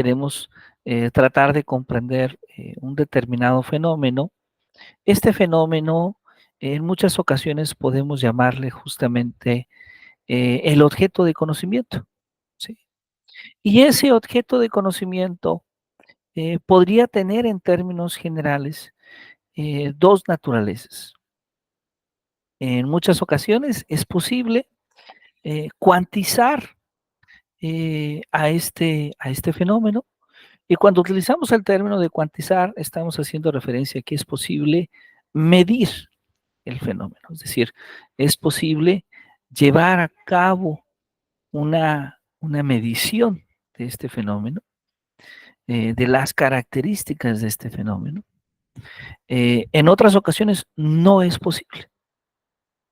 queremos tratar de comprender un determinado fenómeno, este fenómeno en muchas ocasiones podemos llamarle justamente el objeto de conocimiento, ¿sí? Y ese objeto de conocimiento podría tener en términos generales dos naturalezas. En muchas ocasiones es posible cuantizar a este fenómeno. Y cuando utilizamos el término de cuantizar, estamos haciendo referencia a que es posible medir el fenómeno. Es decir, es posible llevar a cabo una medición de este fenómeno, de las características de este fenómeno. En otras ocasiones no es posible.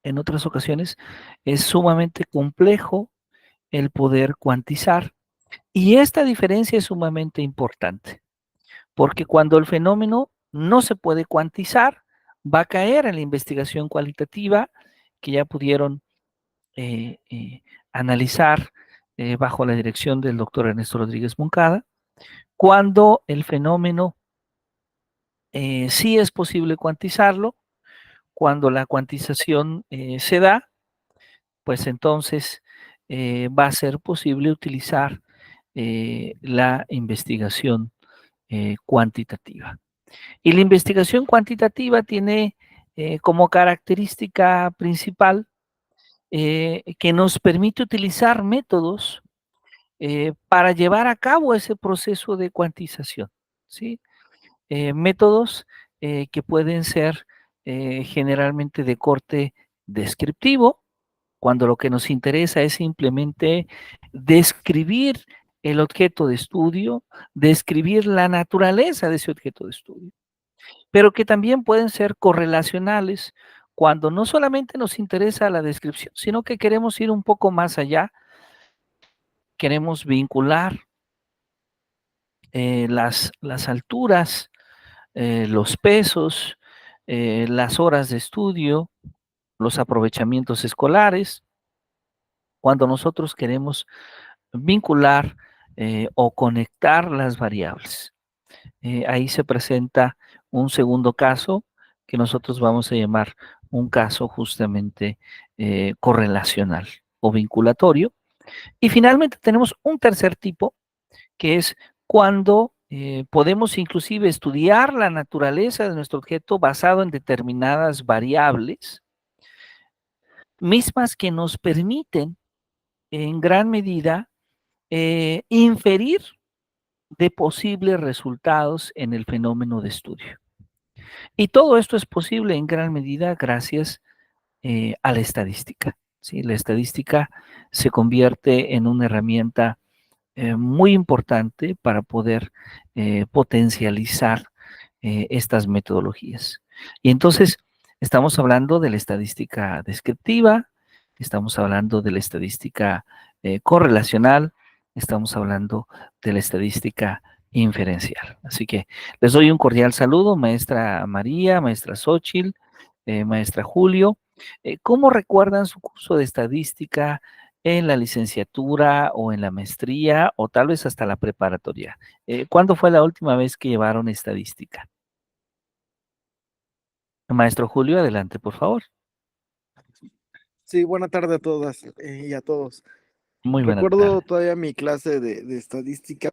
En otras ocasiones es sumamente complejo el poder cuantizar. Y esta diferencia es sumamente importante, porque cuando el fenómeno no se puede cuantizar, va a caer en la investigación cualitativa que ya pudieron eh, eh, analizar bajo la dirección del doctor Ernesto Rodríguez Moncada. Cuando el fenómeno sí es posible cuantizarlo, cuando la cuantización se da, pues entonces va a ser posible utilizar la investigación cuantitativa. Y la investigación cuantitativa tiene como característica principal que nos permite utilizar métodos para llevar a cabo ese proceso de cuantización, ¿sí? Métodos que pueden ser generalmente de corte descriptivo, cuando lo que nos interesa es simplemente describir el objeto de estudio, describir la naturaleza de ese objeto de estudio, pero que también pueden ser correlacionales cuando no solamente nos interesa la descripción, sino que queremos ir un poco más allá, queremos vincular las alturas, los pesos, las horas de estudio, los aprovechamientos escolares, cuando nosotros queremos vincular o conectar las variables. Ahí se presenta un segundo caso que nosotros vamos a llamar un caso justamente correlacional o vinculatorio. Y finalmente tenemos un tercer tipo, que es cuando podemos inclusive estudiar la naturaleza de nuestro objeto basado en determinadas variables, mismas que nos permiten en gran medida inferir de posibles resultados en el fenómeno de estudio. Y todo esto es posible en gran medida gracias a la estadística, ¿sí? La estadística se convierte en una herramienta muy importante para poder potencializar estas metodologías. Y entonces estamos hablando de la estadística descriptiva, estamos hablando de la estadística correlacional, estamos hablando de la estadística inferencial. Así que les doy un cordial saludo, maestra María, maestra Xochitl, maestra Julio. ¿Cómo recuerdan su curso de estadística en la licenciatura o en la maestría o tal vez hasta la preparatoria? ¿Cuándo fue la última vez que llevaron estadística? Maestro Julio, adelante, por favor. Sí, buena tarde a todas y a todos. Muy buena Recuerdo tarde. todavía mi clase de estadística.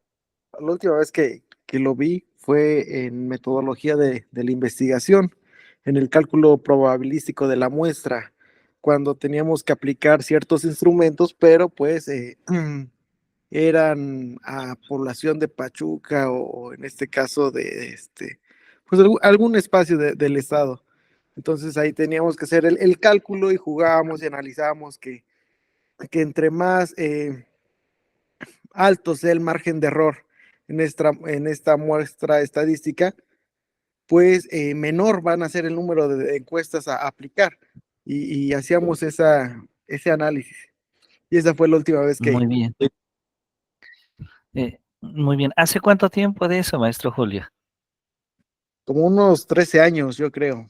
La última vez que lo vi fue en metodología de la investigación, en el cálculo probabilístico de la muestra, cuando teníamos que aplicar ciertos instrumentos, pero pues eran a población de Pachuca o en este caso de pues algún espacio del estado. Entonces ahí teníamos que hacer el cálculo y jugábamos y analizábamos que entre más alto sea el margen de error en esta muestra estadística, pues menor van a ser el número de encuestas a aplicar. Y hacíamos ese análisis. Y esa fue la última vez Muy bien. Muy bien. ¿Hace cuánto tiempo de eso, maestro Julio? como unos 13 años, yo creo.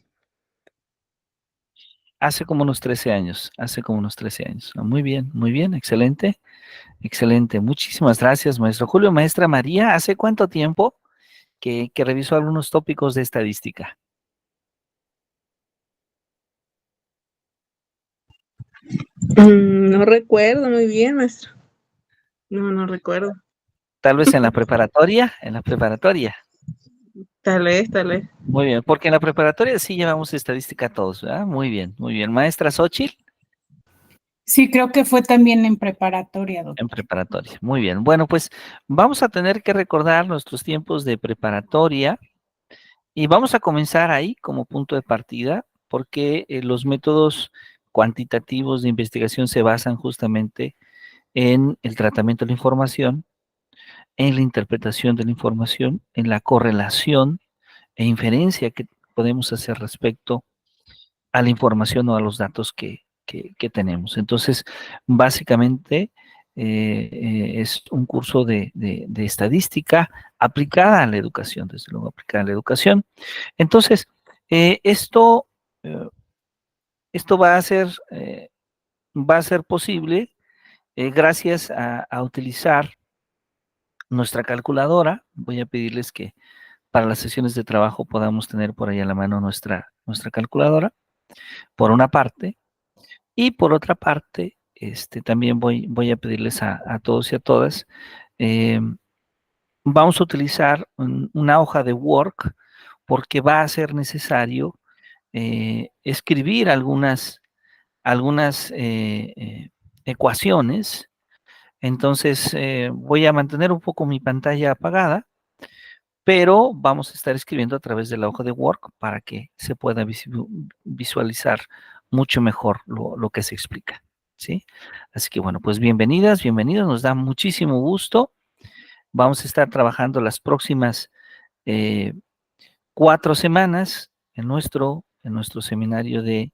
Hace como unos 13 años, hace como unos 13 años. Ah, muy bien, excelente, excelente. Muchísimas gracias, maestro Julio. Maestra María, ¿hace cuánto tiempo que revisó algunos tópicos de estadística? No recuerdo muy bien, maestro. No, no recuerdo. Tal vez en la preparatoria, en la preparatoria. Tal vez, tal vez. Muy bien, porque en la preparatoria sí llevamos estadística todos, ¿verdad? Muy bien, muy bien. Maestra Xochitl, Sí, creo que fue también en preparatoria, en doctor. preparatoria. Muy bien. Bueno, pues vamos a tener que recordar nuestros tiempos de preparatoria y vamos a comenzar ahí como punto de partida, porque los métodos cuantitativos de investigación se basan justamente en el tratamiento de la información, en la interpretación de la información, en la correlación e inferencia que podemos hacer respecto a la información o a los datos que tenemos. Entonces, básicamente es un curso de estadística aplicada a la educación, desde luego aplicada a la educación. Entonces, eh, esto, eh, esto va a ser posible gracias a utilizar nuestra calculadora. Voy a pedirles que para las sesiones de trabajo podamos tener por ahí a la mano nuestra calculadora, por una parte. Y por otra parte, también voy a pedirles a todos y a todas, eh, vamos a utilizar una hoja de Word porque va a ser necesario escribir algunas ecuaciones. Entonces, voy a mantener un poco mi pantalla apagada, pero vamos a estar escribiendo a través de la hoja de Word para que se pueda visualizar mucho mejor lo que se explica, ¿sí? Así que bueno, pues bienvenidas, bienvenidos, nos da muchísimo gusto. Vamos a estar trabajando las próximas 4 semanas en nuestro seminario de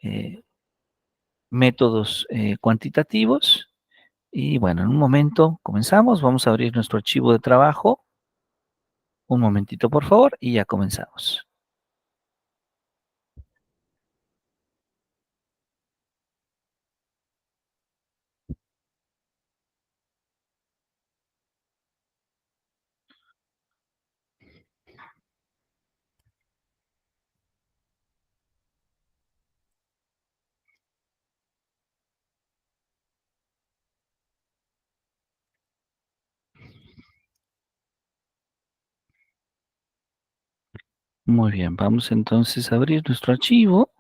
eh, métodos cuantitativos. Y bueno, en un momento comenzamos, vamos a abrir nuestro archivo de trabajo. Un momentito, por favor, y ya comenzamos. Muy bien, vamos entonces a abrir nuestro archivo.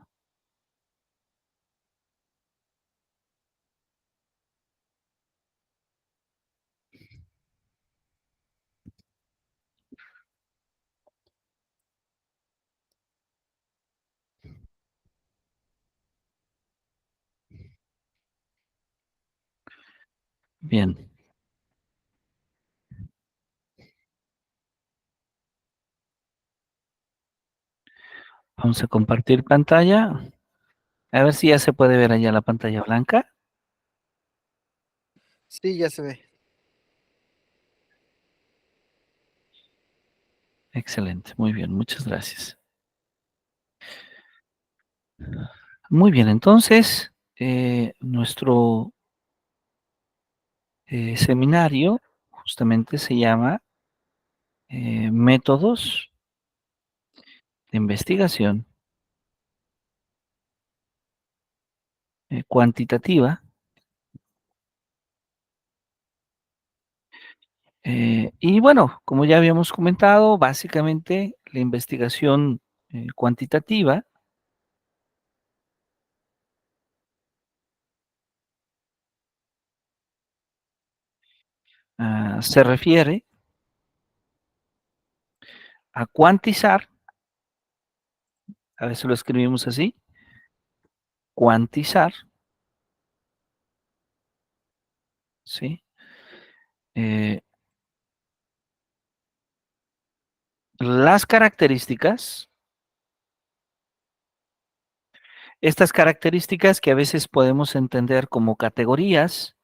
Bien, vamos a compartir pantalla. A ver si ya se puede ver allá la pantalla blanca. Sí, ya se ve. Excelente, muy bien, muchas gracias. Muy bien, entonces, nuestro seminario justamente se llama Métodos de Investigación Cuantitativa. Y bueno, como ya habíamos comentado, básicamente la investigación cuantitativa se refiere a cuantizar, a veces lo escribimos así, cuantizar, ¿sí? Eh, las características, estas características que a veces podemos entender como categorías,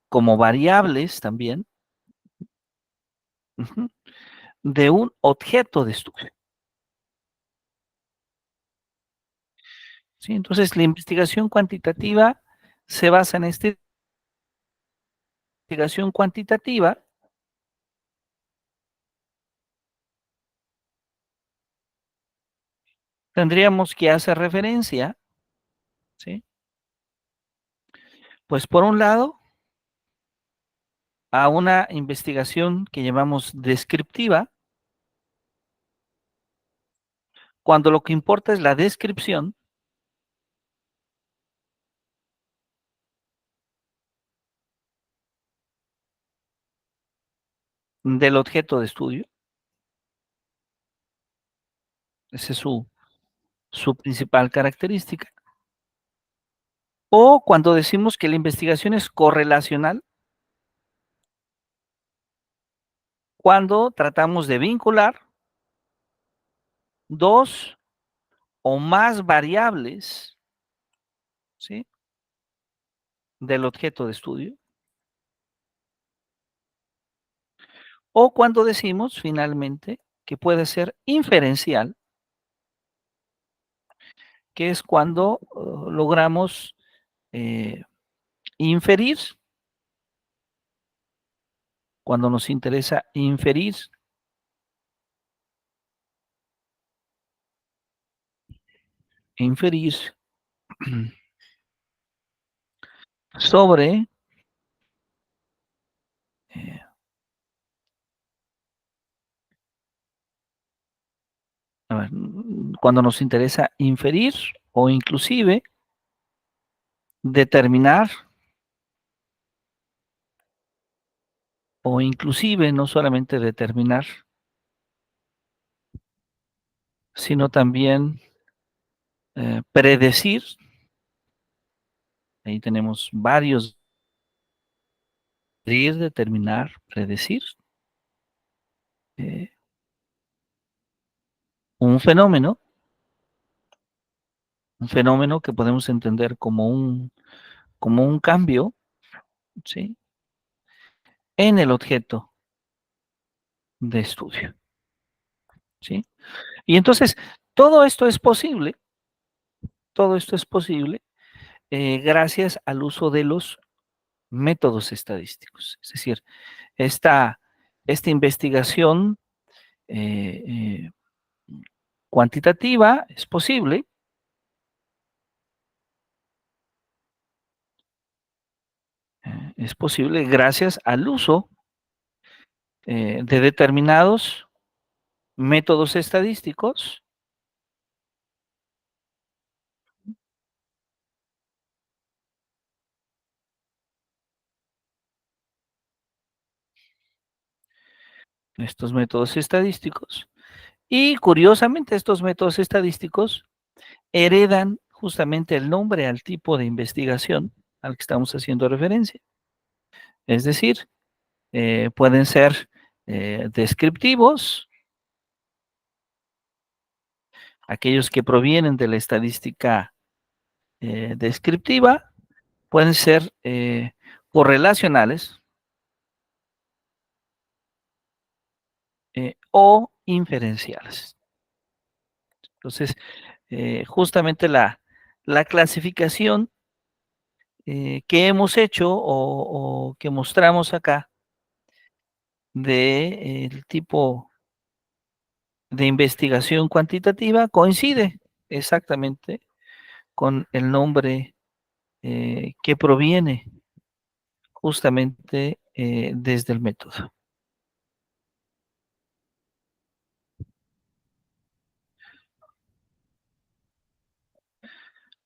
como variables también, ujú, de un objeto de estudio. ¿sí? Entonces, la investigación cuantitativa se basa en esta investigación cuantitativa. Tendríamos que hacer referencia, ¿sí? Pues por un lado, a una investigación que llamamos descriptiva, cuando lo que importa es la descripción del objeto de estudio. Esa es su principal característica. O cuando decimos que la investigación es correlacional, cuando tratamos de vincular dos o más variables, ¿sí?, del objeto de estudio. O cuando decimos finalmente que puede ser inferencial, que es cuando logramos inferir, cuando nos interesa inferir sobre eh, a ver, cuando nos interesa inferir o inclusive determinar, o inclusive no solamente determinar, sino también predecir. Ahí tenemos varios: determinar, predecir eh, un fenómeno que podemos entender como un cambio, ¿sí?, en el objeto de estudio, ¿sí? Y entonces, todo esto es posible, todo esto es posible gracias al uso de los métodos estadísticos. Es decir, esta, esta investigación eh, cuantitativa es posible gracias al uso de determinados métodos estadísticos estos métodos estadísticos. Y curiosamente, estos métodos estadísticos heredan justamente el nombre al tipo de investigación al que estamos haciendo referencia. Es decir, pueden ser descriptivos, aquellos que provienen de la estadística descriptiva, pueden ser correlacionales o inferenciales. Entonces, justamente la clasificación que hemos hecho o que mostramos acá de el tipo de investigación cuantitativa coincide exactamente con el nombre que proviene justamente desde el método,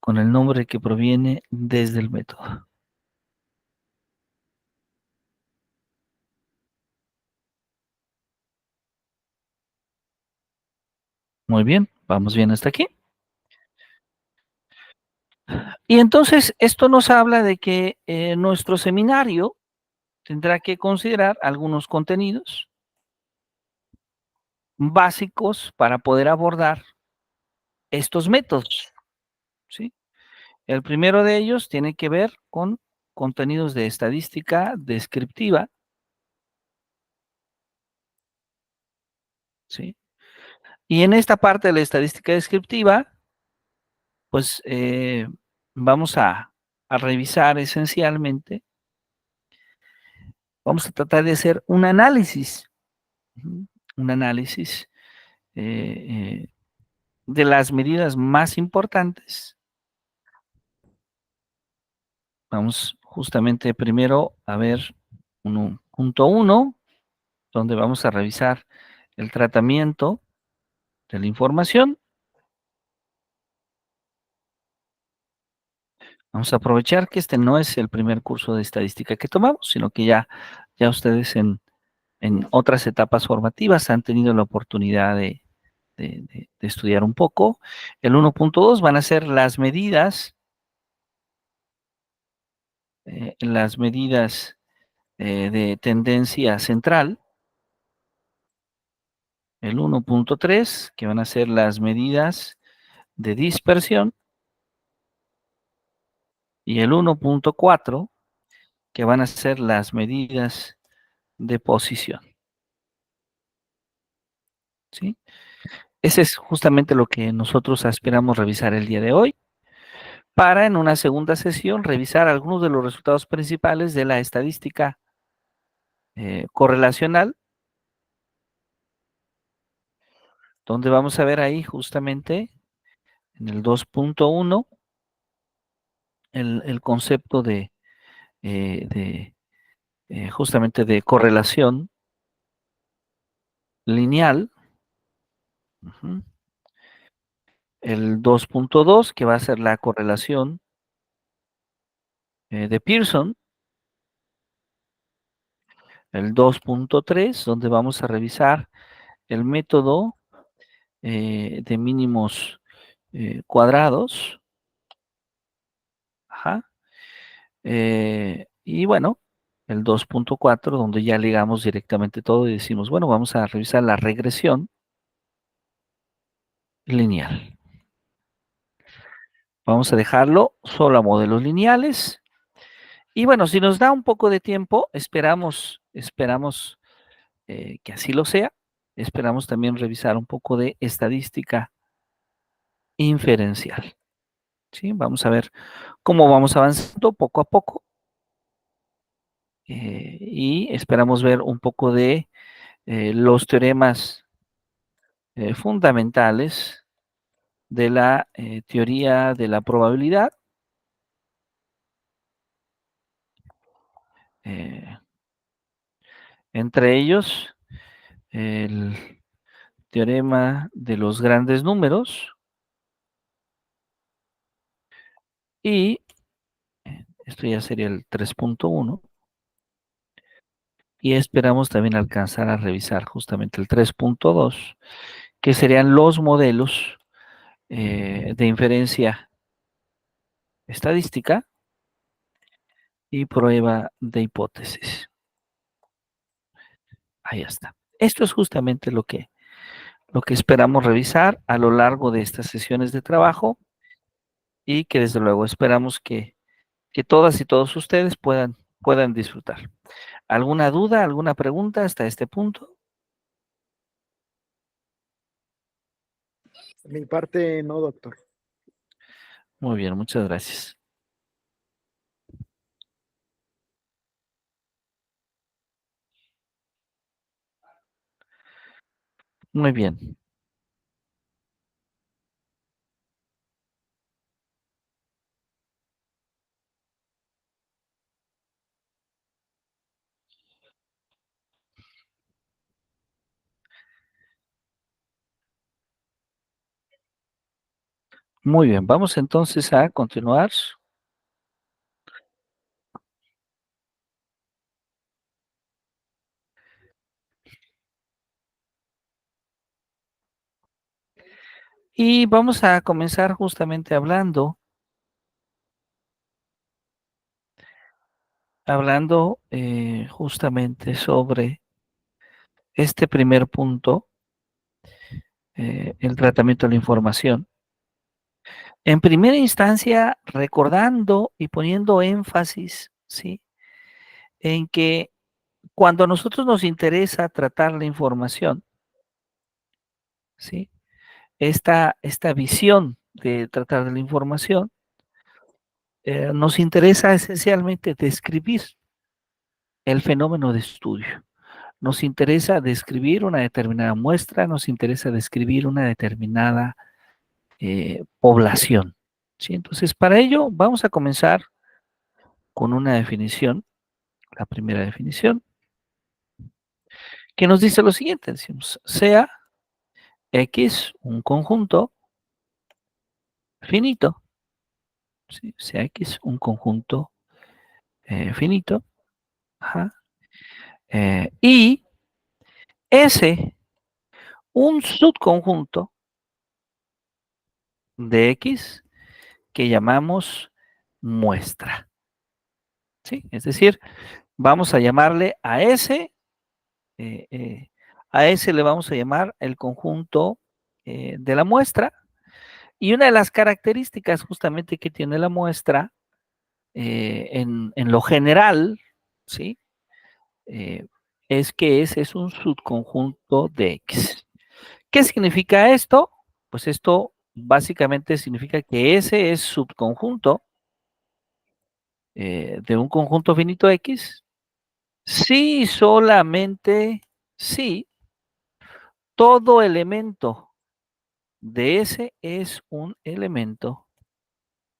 con el nombre que proviene desde el método. Muy bien, vamos bien hasta aquí. Y entonces esto nos habla de que nuestro seminario tendrá que considerar algunos contenidos básicos para poder abordar estos métodos, ¿sí? El primero de ellos tiene que ver con contenidos de estadística descriptiva, ¿sí? Y en esta parte de la estadística descriptiva pues vamos a revisar esencialmente, vamos a tratar de hacer un análisis, un análisis de las medidas más importantes. Vamos justamente primero a ver 1.1, donde vamos a revisar el tratamiento de la información. Vamos a aprovechar que este no es el primer curso de estadística que tomamos, sino que ya ustedes en otras etapas formativas han tenido la oportunidad de estudiar un poco. El 1.2 van a ser las medidas de tendencia central. El 1.3, que van a ser las medidas de dispersión. Y el 1.4, que van a ser las medidas de posición. ¿Sí? Ese es justamente lo que nosotros aspiramos revisar el día de hoy, para en una segunda sesión revisar algunos de los resultados principales de la estadística correlacional, donde vamos a ver ahí justamente en el 2.1 el concepto justamente de correlación lineal. El 2.2, que va a ser la correlación de Pearson. El 2.3, donde vamos a revisar el método de mínimos cuadrados. Ajá. Y bueno, el 2.4, donde ya ligamos directamente todo y decimos, bueno, vamos a revisar la regresión lineal. Vamos a dejarlo solo a modelos lineales. Y bueno, si nos da un poco de tiempo, esperamos que así lo sea. Esperamos también revisar un poco de estadística inferencial. ¿Sí? Vamos a ver cómo vamos avanzando poco a poco. Y esperamos ver un poco de los teoremas fundamentales de la teoría de la probabilidad. Entre ellos, el teorema de los grandes números y esto ya sería el 3.1. Y esperamos también alcanzar a revisar justamente el 3.2, que serían los modelos de inferencia estadística y prueba de hipótesis. Ahí está. Esto es justamente lo que esperamos revisar a lo largo de estas sesiones de trabajo y que desde luego esperamos que todas y todos ustedes puedan disfrutar. ¿Alguna duda, alguna pregunta hasta este punto? De mi parte, no, doctor. Muy bien, muchas gracias. Muy bien. Muy bien, vamos entonces a continuar. Y vamos a comenzar justamente hablando justamente sobre este primer punto, el tratamiento de la información. En primera instancia, recordando y poniendo énfasis, ¿sí? En que cuando a nosotros nos interesa tratar la información, ¿sí? Esta visión de tratar de la información, nos interesa esencialmente describir el fenómeno de estudio. Nos interesa describir una determinada muestra, nos interesa describir una determinada población. ¿Sí? Entonces, para ello vamos a comenzar con una definición, la primera definición, que nos dice lo siguiente, decimos, sea X un conjunto finito, ¿sí? Sea X un conjunto finito, ajá, y S un subconjunto de X que llamamos muestra, ¿sí? Es decir, vamos a llamarle a S le vamos a llamar el conjunto de la muestra, y una de las características justamente que tiene la muestra en lo general, ¿sí? Es que ese es un subconjunto de X. ¿Qué significa esto? Pues esto básicamente significa que ese es subconjunto de un conjunto finito X, si solamente si todo elemento de ese es un elemento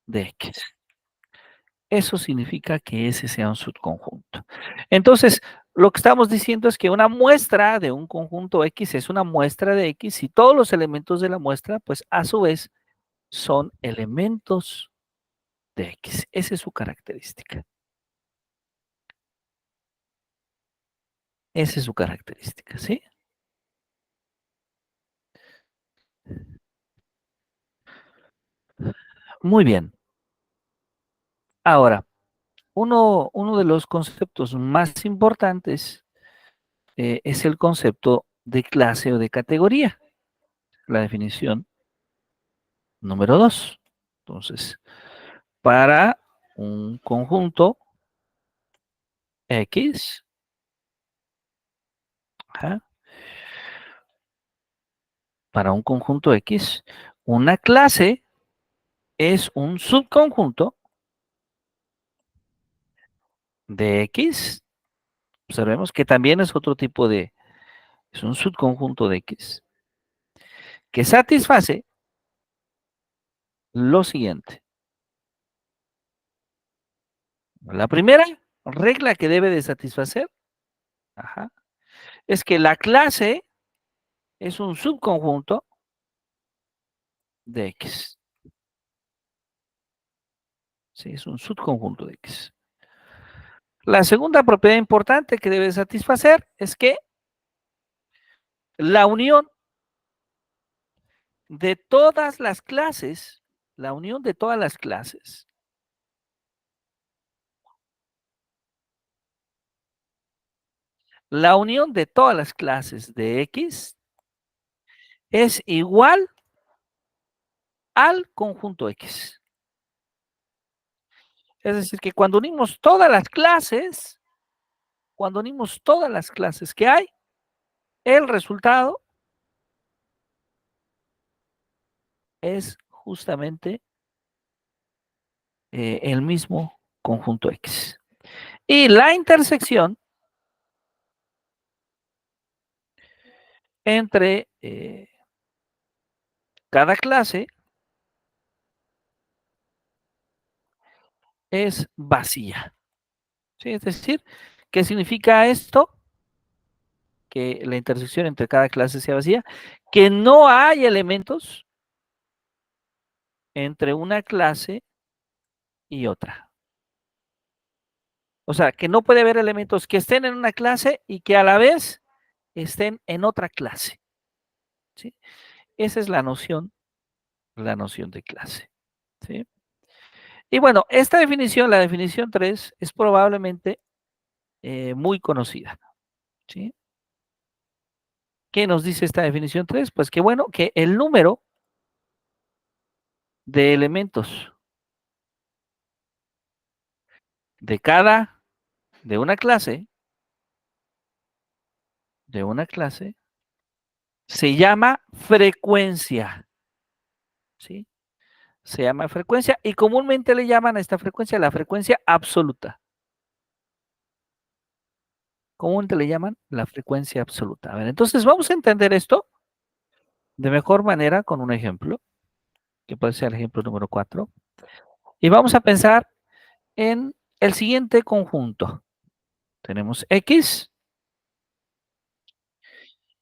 de X. Eso significa que ese sea un subconjunto. Entonces, lo que estamos diciendo es que una muestra de un conjunto X es una muestra de X y todos los elementos de la muestra, pues a su vez, son elementos de X. Esa es su característica. Esa es su característica, ¿sí? Muy bien. Ahora, uno de los conceptos más importantes es el concepto de clase o de categoría. La definición número 2. Entonces, para un conjunto X, ajá, para un conjunto X, una clase es un subconjunto de X. Observemos que también es otro tipo es un subconjunto de X, que satisface lo siguiente. La primera regla que debe de satisfacer, ajá, es que la clase es un subconjunto de X. Sí, es un subconjunto de X. La segunda propiedad importante que debe satisfacer es que la unión de todas las clases, la unión de todas las clases, la unión de todas las clases de X es igual al conjunto X. Es decir, que cuando unimos todas las clases, que hay, el resultado es justamente el mismo conjunto X. Y la intersección entre cada clase es vacía. ¿Sí? Es decir, ¿qué significa esto? Que la intersección entre cada clase sea vacía, que no hay elementos entre una clase y otra. O sea, que no puede haber elementos que estén en una clase y que a la vez estén en otra clase. ¿Sí? Esa es la noción de clase. ¿Sí? Y bueno, esta definición, la definición 3, es probablemente muy conocida. ¿Sí? ¿Qué nos dice esta definición 3? Pues que bueno, que el número de elementos de una clase, se llama frecuencia. ¿Sí? se llama frecuencia y comúnmente le llaman a esta frecuencia la frecuencia absoluta. Comúnmente le llaman la frecuencia absoluta. A ver, entonces vamos a entender esto de mejor manera con un ejemplo, que puede ser el ejemplo número 4. Y vamos a pensar en el siguiente conjunto. Tenemos X,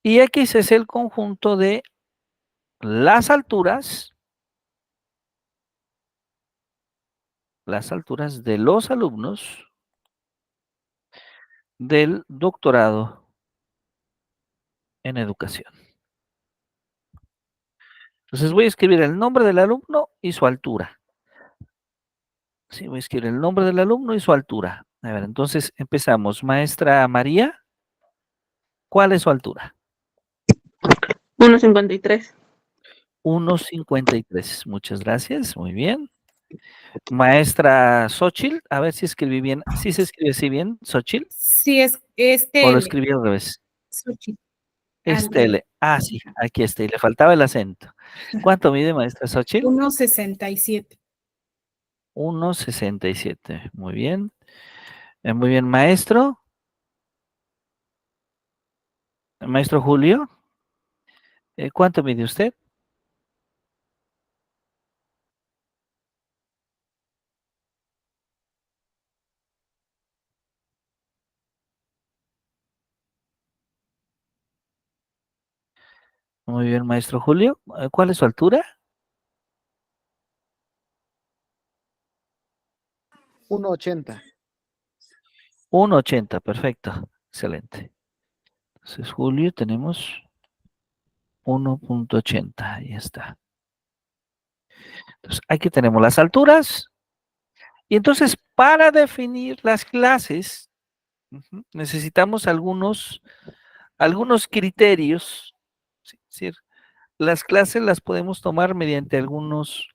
y X es el conjunto de las alturas de los alumnos del doctorado en educación. Entonces voy a escribir el nombre del alumno y su altura. Sí, voy a escribir el nombre del alumno y su altura. A ver, entonces empezamos. Maestra María, ¿cuál es su altura? 1,53. 1,53. Muchas gracias, muy bien. Maestra Xochitl, a ver si escribí bien. ¿Sí se escribe así bien, Xochitl? Sí, es ¿O lo L. escribí al revés? Xochitl. Es Ándale. L. Ah, sí, aquí está. Y le faltaba el acento. ¿Cuánto mide, maestra Xochitl? 1,67. 1,67. Muy bien. Muy bien, maestro. Maestro Julio, ¿cuánto mide usted? Muy bien, maestro Julio. ¿Cuál es su altura? 1,80. 1,80. Perfecto. Excelente. Entonces, Julio, tenemos 1,80. Ahí está. Entonces, aquí tenemos las alturas. Y entonces, para definir las clases, necesitamos algunos criterios. Es decir, las clases las podemos tomar mediante algunos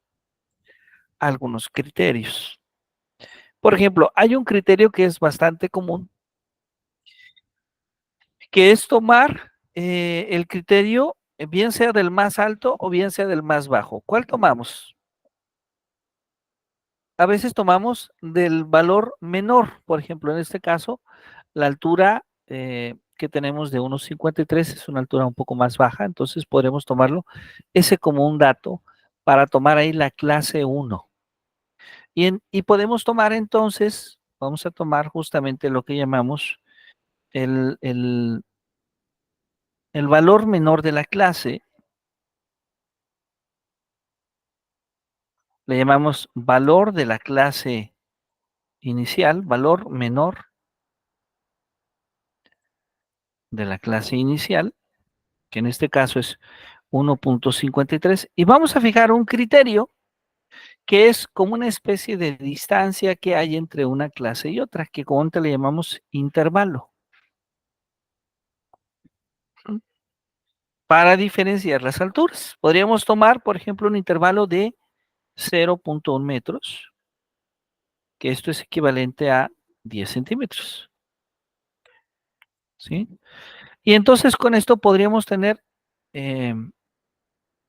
criterios. Por ejemplo, hay un criterio que es bastante común, que es tomar el criterio, bien sea del más alto o bien sea del más bajo. ¿Cuál tomamos? A veces tomamos del valor menor, por ejemplo, en este caso, la altura que tenemos de 1,53 es una altura un poco más baja, entonces podremos tomarlo ese como un dato para tomar ahí la clase 1. Y podemos tomar entonces, vamos a tomar justamente lo que llamamos el valor menor de la clase, le llamamos valor de la clase inicial, valor menor de la clase inicial, que en este caso es 1,53, y vamos a fijar un criterio que es como una especie de distancia que hay entre una clase y otra, que comúnmente le llamamos intervalo. Para diferenciar las alturas, podríamos tomar, por ejemplo, un intervalo de 0,1 metros, que esto es equivalente a 10 centímetros. ¿Sí? Y entonces con esto podríamos tener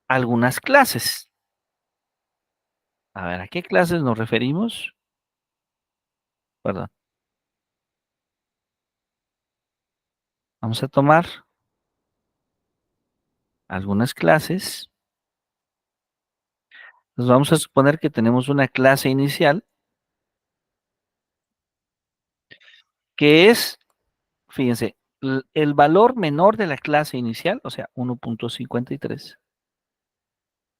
algunas clases. A ver, ¿a qué clases nos referimos? Perdón. Vamos a tomar algunas clases. Nos vamos a suponer que tenemos una clase inicial que es, fíjense, el valor menor de la clase inicial, o sea, 1,53,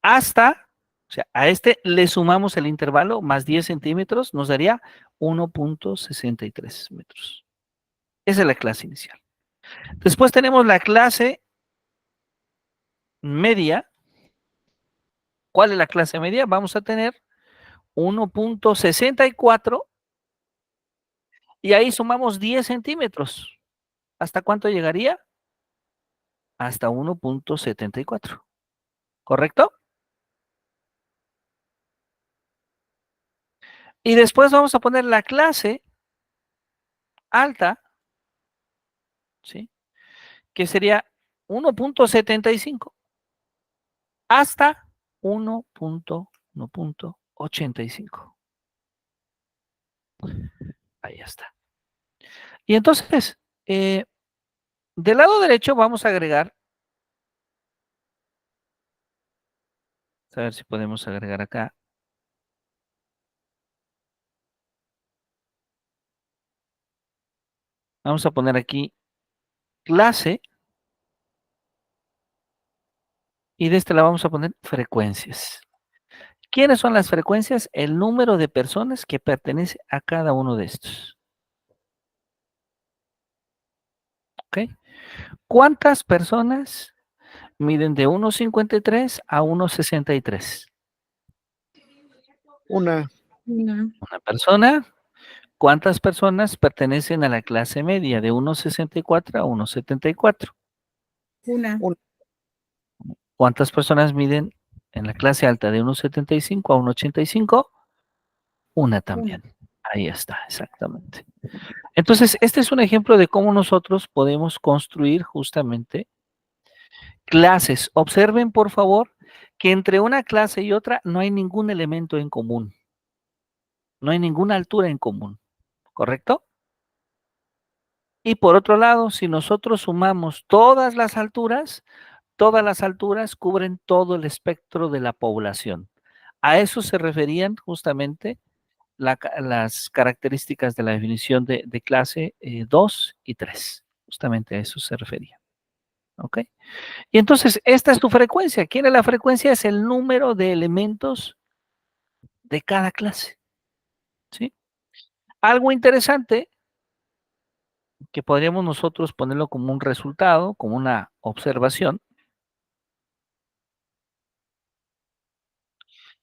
hasta, o sea, a este le sumamos el intervalo más 10 centímetros, nos daría 1,63 metros. Esa es la clase inicial. Después tenemos la clase media. ¿Cuál es la clase media? Vamos a tener 1,64 y ahí sumamos 10 centímetros. ¿Hasta cuánto llegaría? Hasta 1,74. ¿Correcto? Y después vamos a poner la clase alta, ¿sí? Que sería 1,75 hasta 1,82. 1.85. Ahí está. Y entonces, del lado derecho vamos a agregar, a ver si podemos agregar acá. Vamos a poner aquí clase y de este lado vamos a poner frecuencias. ¿Quiénes son las frecuencias? El número de personas que pertenece a cada uno de estos. ¿Ok? ¿Cuántas personas miden de 1.53 a 1.63? Una. Una. Una persona. ¿Cuántas personas pertenecen a la clase media de 1.64 a 1.74? Una. ¿Cuántas personas miden en la clase alta de 1.75 a 1.85? Una también. Ahí está, exactamente. Entonces, este es un ejemplo de cómo nosotros podemos construir justamente clases. Observen, por favor, que entre una clase y otra no hay ningún elemento en común. No hay ninguna altura en común, ¿correcto? Y por otro lado, si nosotros sumamos todas las alturas cubren todo el espectro de la población. A eso se referían justamente las características de la definición de clase 2 y 3. Justamente a eso se refería. ¿Ok? Y entonces, esta es tu frecuencia. ¿Quién es la frecuencia? Es el número de elementos de cada clase. ¿Sí? Algo interesante que podríamos nosotros ponerlo como un resultado, como una observación,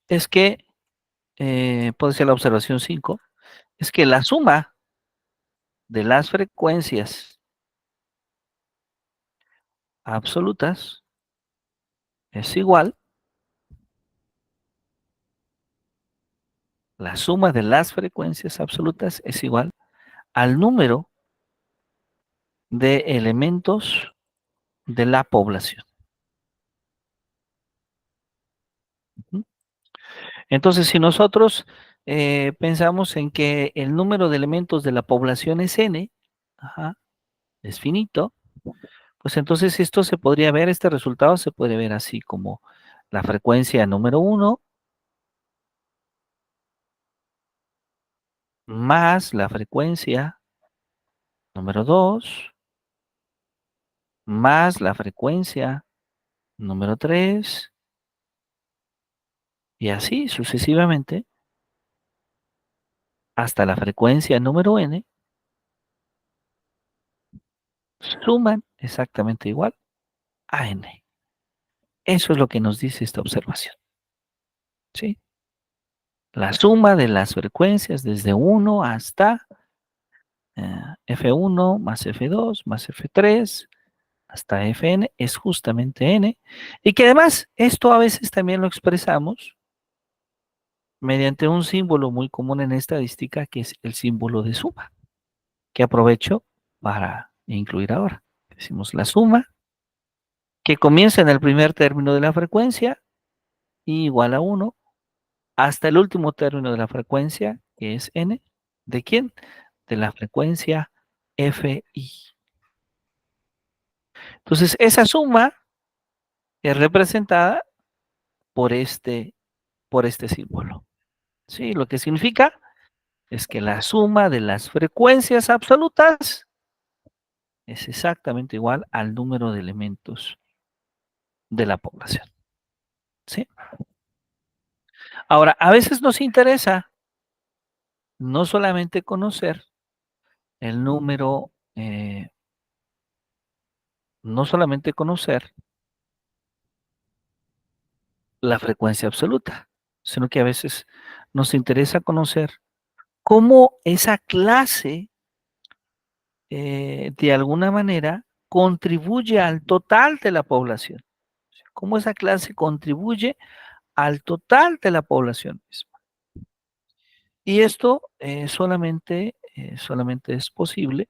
es que, puede ser la observación 5, es que la suma de las frecuencias absolutas es igual, la suma de las frecuencias absolutas es igual al número de elementos de la población. Ujú. Entonces, si nosotros pensamos en que el número de elementos de la población es n, ajá, es finito, pues entonces esto se podría ver, este resultado se puede ver así como la frecuencia número 1 más la frecuencia número 2 más la frecuencia número 3 y así sucesivamente hasta la frecuencia número n, suman exactamente igual a n. Eso es lo que nos dice esta observación. ¿Sí? La suma de las frecuencias desde 1 hasta F1 más F2 más F3 hasta Fn es justamente n. Y que además esto a veces también lo expresamos mediante un símbolo muy común en estadística que es el símbolo de suma, que aprovecho para incluir ahora. Decimos la suma que comienza en el primer término de la frecuencia igual a 1 hasta el último término de la frecuencia, que es n. ¿De quién? De la frecuencia Fi. Entonces, esa suma es representada por este símbolo. ¿Sí? Lo que significa es que la suma de las frecuencias absolutas es exactamente igual al número de elementos de la población. ¿Sí? Ahora, a veces nos interesa no solamente conocer el número, no solamente conocer la frecuencia absoluta, sino que a veces nos interesa conocer cómo esa clase, de alguna manera, contribuye al total de la población. Cómo esa clase contribuye al total de la población misma. Y esto solamente es posible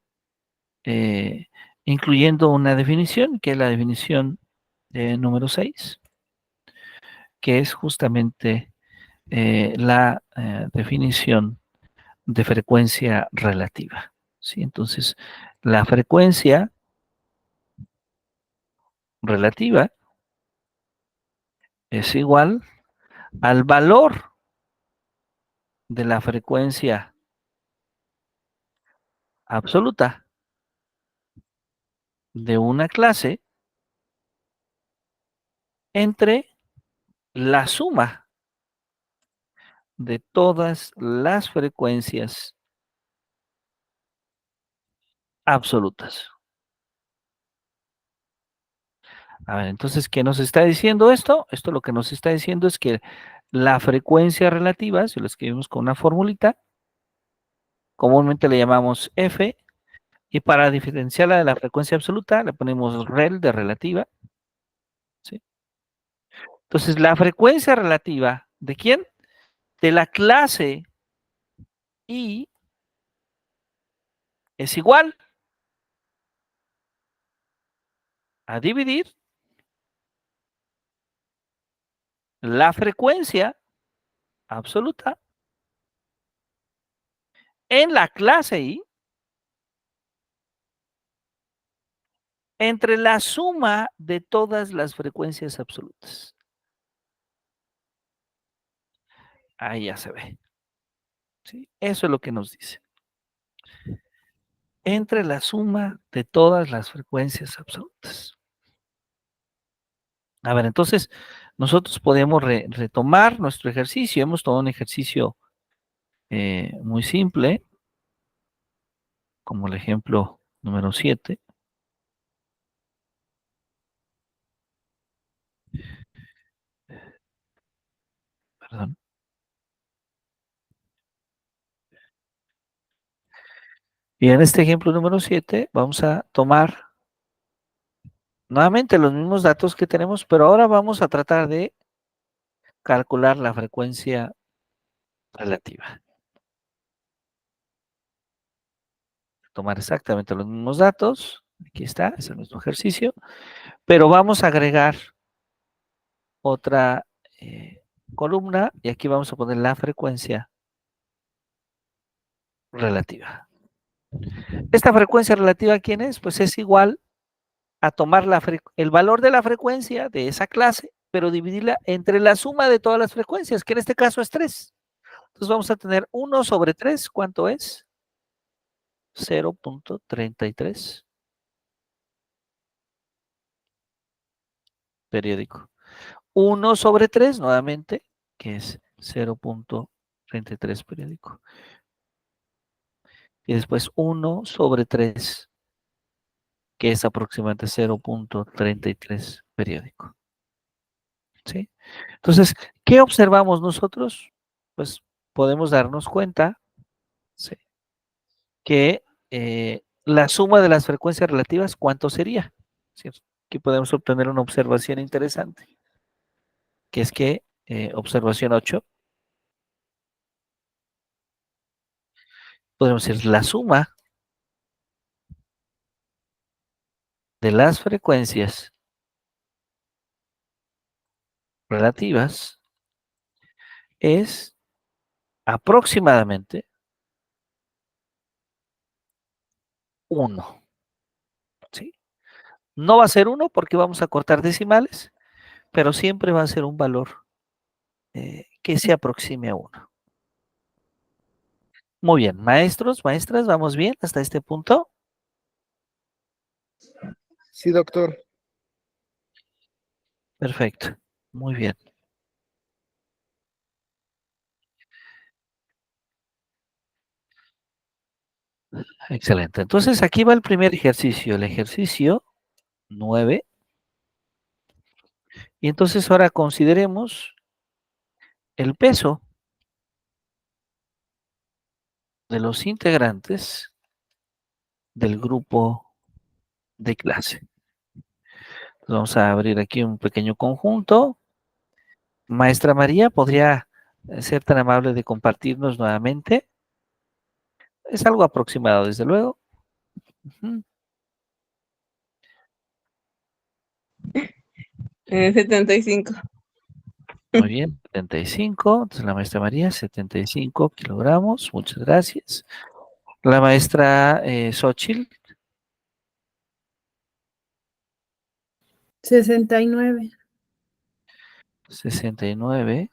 incluyendo una definición, que es la definición número 6, que es justamente la definición de frecuencia relativa. ¿Sí? Entonces, la frecuencia relativa es igual al valor de la frecuencia absoluta de una clase entre la suma de todas las frecuencias absolutas. A ver, entonces, ¿qué nos está diciendo esto? Esto lo que nos está diciendo es que la frecuencia relativa, si lo escribimos con una formulita, comúnmente le llamamos F, y para diferenciarla de la frecuencia absoluta, le ponemos rel de relativa, ¿sí? Entonces, la frecuencia relativa, ¿de quién? De la clase I es igual a dividir la frecuencia absoluta en la clase I entre la suma de todas las frecuencias absolutas. Ahí ya se ve. ¿Sí? Eso es lo que nos dice. Entre la suma de todas las frecuencias absolutas. A ver, entonces, nosotros podemos retomar nuestro ejercicio. Hemos tomado un ejercicio muy simple, como el ejemplo número 7. Perdón. Y en este ejemplo número 7 vamos a tomar nuevamente los mismos datos que tenemos, pero ahora vamos a tratar de calcular la frecuencia relativa. Tomar exactamente los mismos datos, aquí está, es el mismo ejercicio, pero vamos a agregar otra columna y aquí vamos a poner la frecuencia relativa. Esta frecuencia relativa, ¿quién es? Pues es igual a tomar el valor de la frecuencia de esa clase, pero dividirla entre la suma de todas las frecuencias, que en este caso es 3. Entonces vamos a tener 1 sobre 3, ¿cuánto es? 0.33 periódico. 1 sobre 3 nuevamente, que es 0.33 periódico. Y después 1 sobre 3, que es aproximadamente 0.33 periódico. ¿Sí? Entonces, ¿qué observamos nosotros? Pues podemos darnos cuenta, ¿sí?, que la suma de las frecuencias relativas, ¿cuánto sería? ¿Cierto? Aquí podemos obtener una observación interesante, que es que, observación 8, podemos decir la suma de las frecuencias relativas es aproximadamente 1. ¿Sí? No va a ser 1 porque vamos a cortar decimales, pero siempre va a ser un valor que se aproxime a 1. Muy bien, maestros, maestras, ¿vamos bien hasta este punto? Sí, doctor. Perfecto, muy bien. Excelente. Entonces aquí va el primer ejercicio, el ejercicio 9. Y entonces ahora consideremos el peso de los integrantes del grupo de clase. Vamos a abrir aquí un pequeño conjunto. Maestra María, ¿podría ser tan amable de compartirnos nuevamente? Es algo aproximado, desde luego. Ujú. 75. Muy bien. 75. Entonces la maestra María, 75 kilogramos. Muchas gracias. La maestra Xochitl, 69. 69.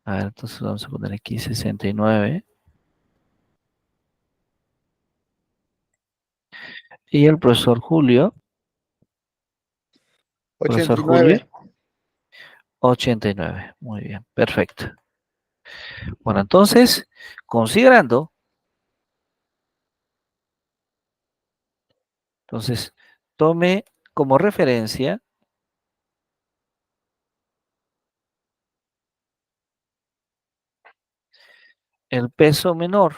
A ver, entonces vamos a poner aquí 69. Y el profesor Julio, profesor Julio, 89. 89. Muy bien, perfecto. Bueno, entonces, considerando, entonces, tome como referencia el peso menor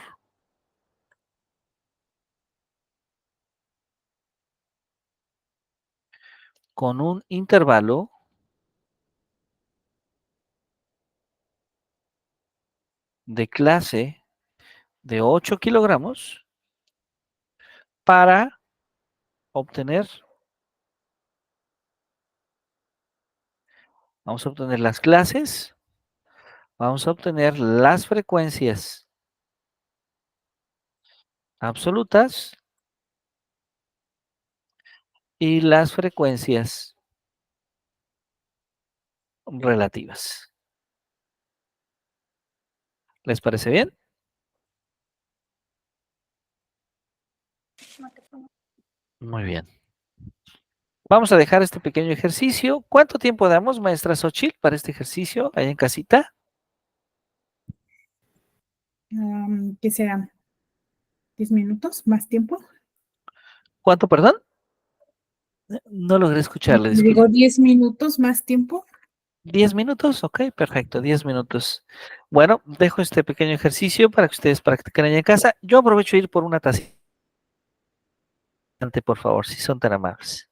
con un intervalo de clase de 8 kilogramos para obtener, vamos a obtener las clases, vamos a obtener las frecuencias absolutas y las frecuencias relativas. ¿Les parece bien? Muy bien. Vamos a dejar este pequeño ejercicio. ¿Cuánto tiempo damos, maestra Xochitl, para este ejercicio ahí en casita? ¿Qué será? ¿10 minutos? ¿Más tiempo? ¿Cuánto, perdón? No logré escucharle, disculpe. Digo, 10 minutos más tiempo. 10 minutos, ok, perfecto, 10 minutos. Bueno, dejo este pequeño ejercicio para que ustedes practiquen allá en casa. Yo aprovecho de ir por una tacita, por favor, si son tan amables.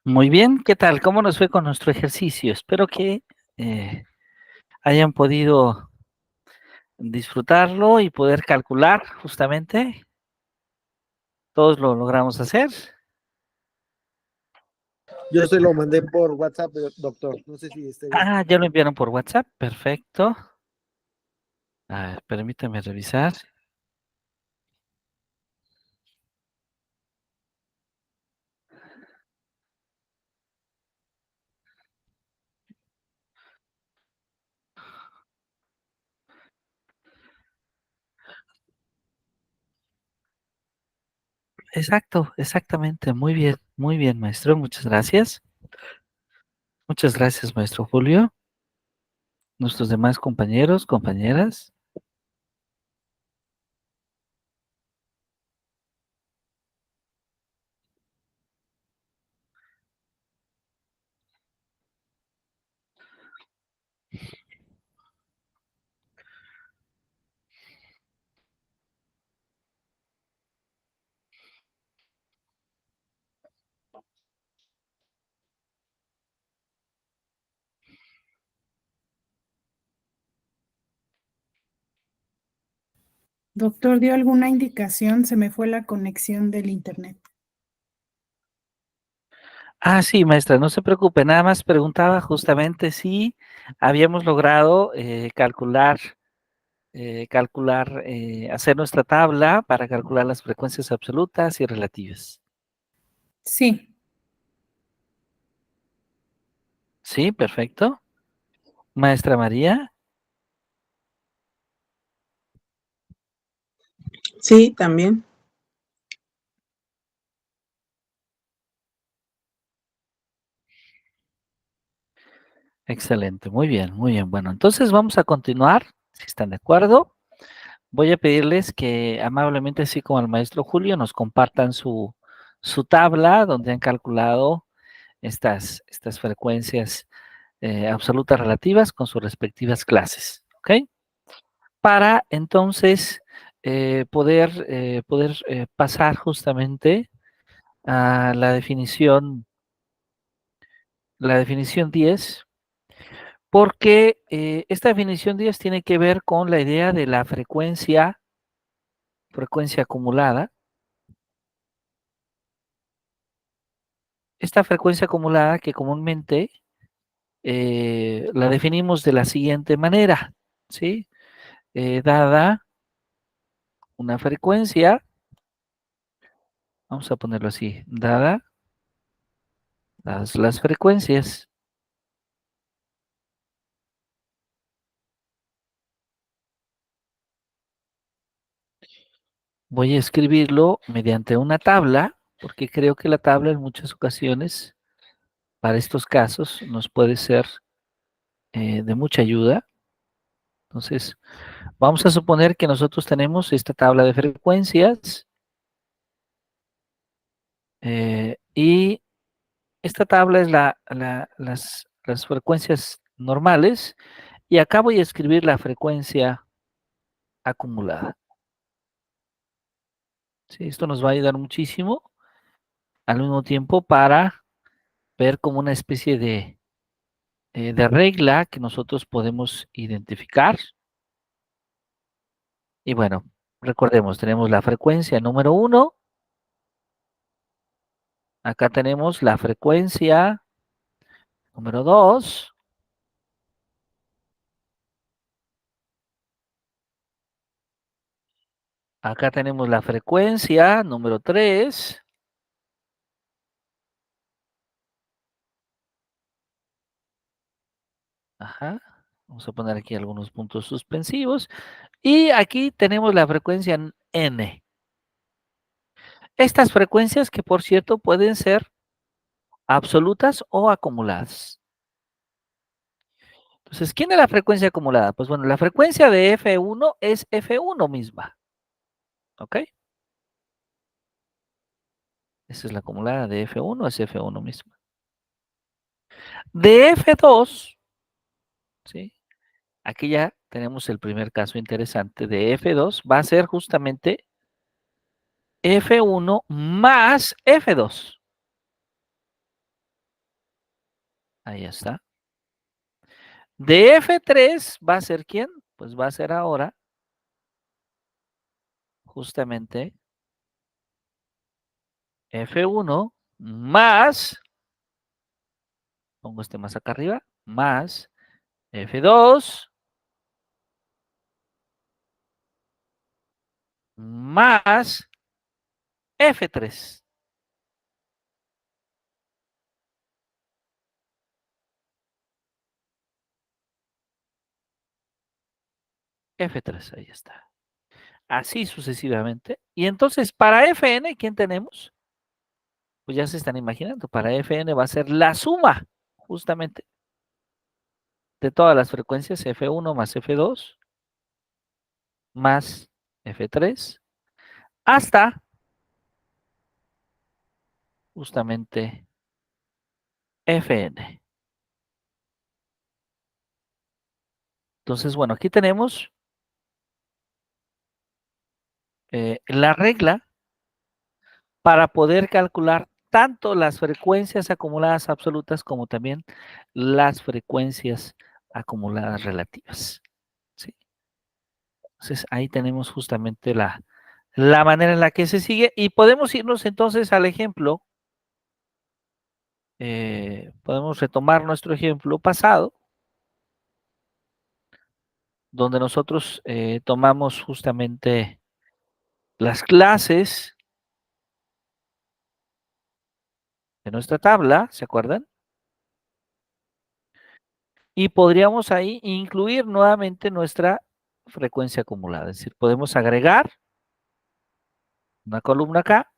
Muy bien, ¿qué tal? ¿Cómo nos fue con nuestro ejercicio? Espero que eh, hayan podido disfrutarlo y poder calcular justamente. Todos lo logramos hacer. Yo se lo mandé por WhatsApp, doctor. No sé si esté bien. Ah, ya lo enviaron por WhatsApp. Perfecto. A ver, permítame revisar. Exacto, exactamente. muy bien, maestro. Muchas gracias. Muchas gracias, maestro Julio. Nuestros demás compañeros, compañeras. Doctor, ¿dio alguna indicación? Se me fue la conexión del internet. Ah, sí, maestra, no se preocupe. Nada más preguntaba justamente si habíamos logrado hacer nuestra tabla para calcular las frecuencias absolutas y relativas. Sí, Sí, perfecto. Maestra María, Sí, también. excelente, muy bien, muy bien. Bueno, entonces vamos a continuar, si están de acuerdo. Voy a pedirles que amablemente, así como al maestro Julio, nos compartan su tabla donde han calculado estas frecuencias absolutas relativas con sus respectivas clases, ¿ok? Para entonces poder pasar justamente a la definición 10, porque esta definición 10 tiene que ver con la idea de la frecuencia acumulada. Esta frecuencia acumulada que comúnmente la definimos de la siguiente manera, ¿sí? Dada una frecuencia, vamos a ponerlo así, dadas las frecuencias, voy a escribirlo mediante una tabla, porque creo que la tabla en muchas ocasiones, para estos casos, nos puede ser de mucha ayuda. Entonces, vamos a suponer que nosotros tenemos esta tabla de frecuencias y esta tabla es las frecuencias normales y acá voy a escribir la frecuencia acumulada. Sí, esto nos va a ayudar muchísimo al mismo tiempo para ver como una especie de regla que nosotros podemos identificar. Y bueno, recordemos, tenemos la frecuencia número 1, acá tenemos la frecuencia número 2, acá tenemos la frecuencia número 3, ajá, vamos a poner aquí algunos puntos suspensivos, y aquí tenemos la frecuencia n. Estas frecuencias que, por cierto, pueden ser absolutas o acumuladas. Entonces, ¿quién es la frecuencia acumulada? Pues bueno, la frecuencia de F1 es F1 misma, ¿ok? Esa es la acumulada de F1, es F1 misma. De F2, ¿sí? Aquí ya tenemos el primer caso interesante de F2, va a ser justamente F1 más F2. Ahí está. De F3 va a ser ¿quién? Pues va a ser ahora justamente F1 más, pongo este más acá arriba, más F2 más F3. F3, ahí está. Así sucesivamente. Y entonces, para Fn, ¿quién tenemos? Pues ya se están imaginando, para Fn va a ser la suma, justamente, de todas las frecuencias, F1 más F2 más F3, hasta justamente Fn. Entonces, bueno, aquí tenemos la regla para poder calcular tanto las frecuencias acumuladas absolutas como también las frecuencias acumuladas relativas. ¿Sí? Entonces ahí tenemos justamente la manera en la que se sigue y podemos irnos entonces al ejemplo, podemos retomar nuestro ejemplo pasado, donde nosotros tomamos justamente las clases de nuestra tabla, ¿se acuerdan? Y podríamos ahí incluir nuevamente nuestra frecuencia acumulada. Es decir, podemos agregar una columna acá.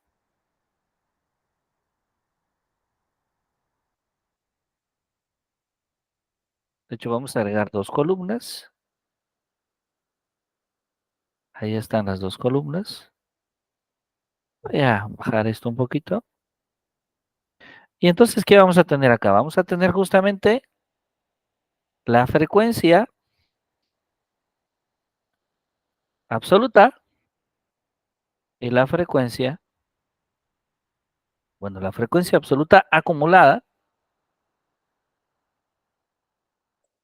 De hecho, vamos a agregar dos columnas. Ahí están las dos columnas. Voy a bajar esto un poquito. Y entonces, ¿qué vamos a tener acá? Vamos a tener justamente la frecuencia absoluta y la frecuencia Bueno, la frecuencia absoluta acumulada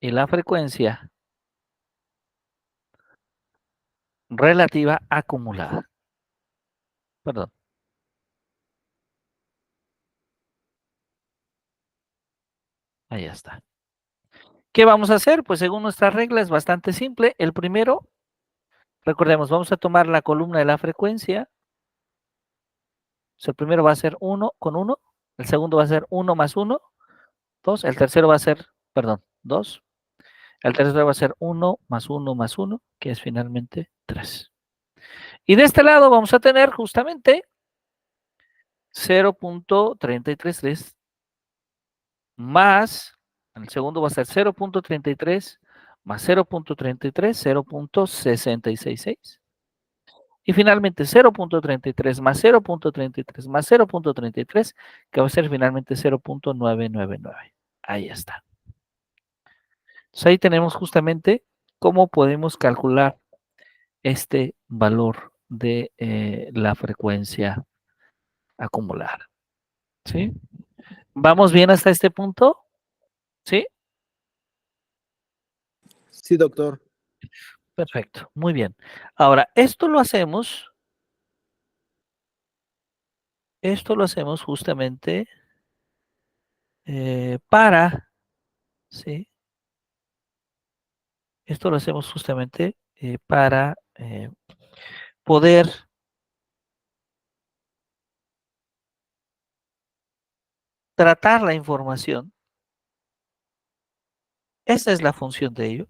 y la frecuencia relativa acumulada. Perdón. Ahí está. ¿Qué vamos a hacer? Pues según nuestra regla es bastante simple. El primero, recordemos, vamos a tomar la columna de la frecuencia. El primero va a ser 1 con 1, el segundo va a ser 1 más 1, 2, el tercero va a ser, perdón, 2, el tercero va a ser 1 más 1 más 1, que es finalmente 3. Y de este lado vamos a tener justamente 0.333 más, el segundo va a ser 0.33 más 0.33, 0.666. Y finalmente 0.33 más 0.33 más 0.33, que va a ser finalmente 0.999. Ahí está. Entonces ahí tenemos justamente cómo podemos calcular este valor de la frecuencia acumulada. ¿Sí? ¿Vamos bien hasta este punto? ¿Sí? Sí, doctor. Perfecto, muy bien. Ahora, esto lo hacemos justamente para, ¿sí? Esto lo hacemos justamente para poder tratar la información. Esa es la función de ello,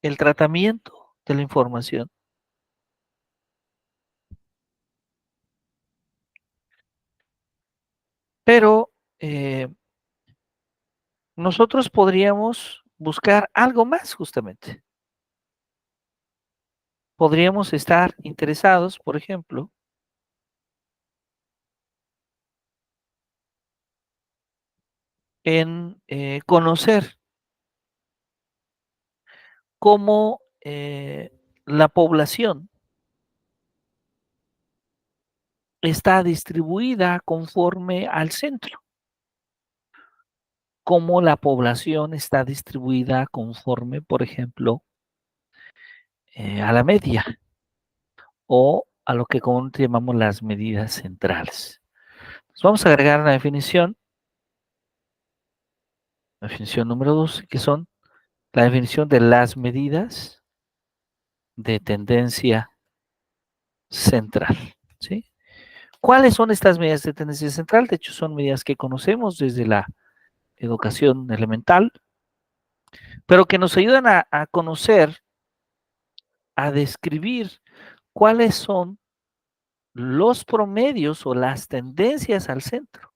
el tratamiento de la información. Pero nosotros podríamos buscar algo más justamente. Podríamos estar interesados, por ejemplo, en conocer cómo la población está distribuida conforme al centro, cómo la población está distribuida conforme, por ejemplo, a la media o a lo que comúnmente llamamos las medidas centrales. Entonces vamos a agregar una definición, la definición número 2, que son la definición de las medidas de tendencia central, ¿sí? ¿Cuáles son estas medidas de tendencia central? De hecho, son medidas que conocemos desde la educación elemental, pero que nos ayudan a conocer, a describir cuáles son los promedios o las tendencias al centro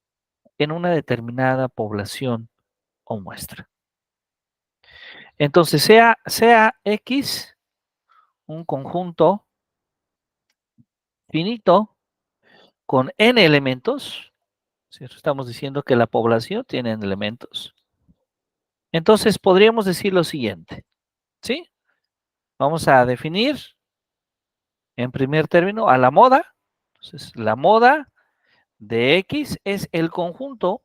en una determinada población o muestra. Entonces, sea X un conjunto finito con n elementos, ¿cierto? Estamos diciendo que la población tiene n elementos. Entonces, podríamos decir lo siguiente, ¿sí? Vamos a definir en primer término a la moda. Entonces, la moda de X es el conjunto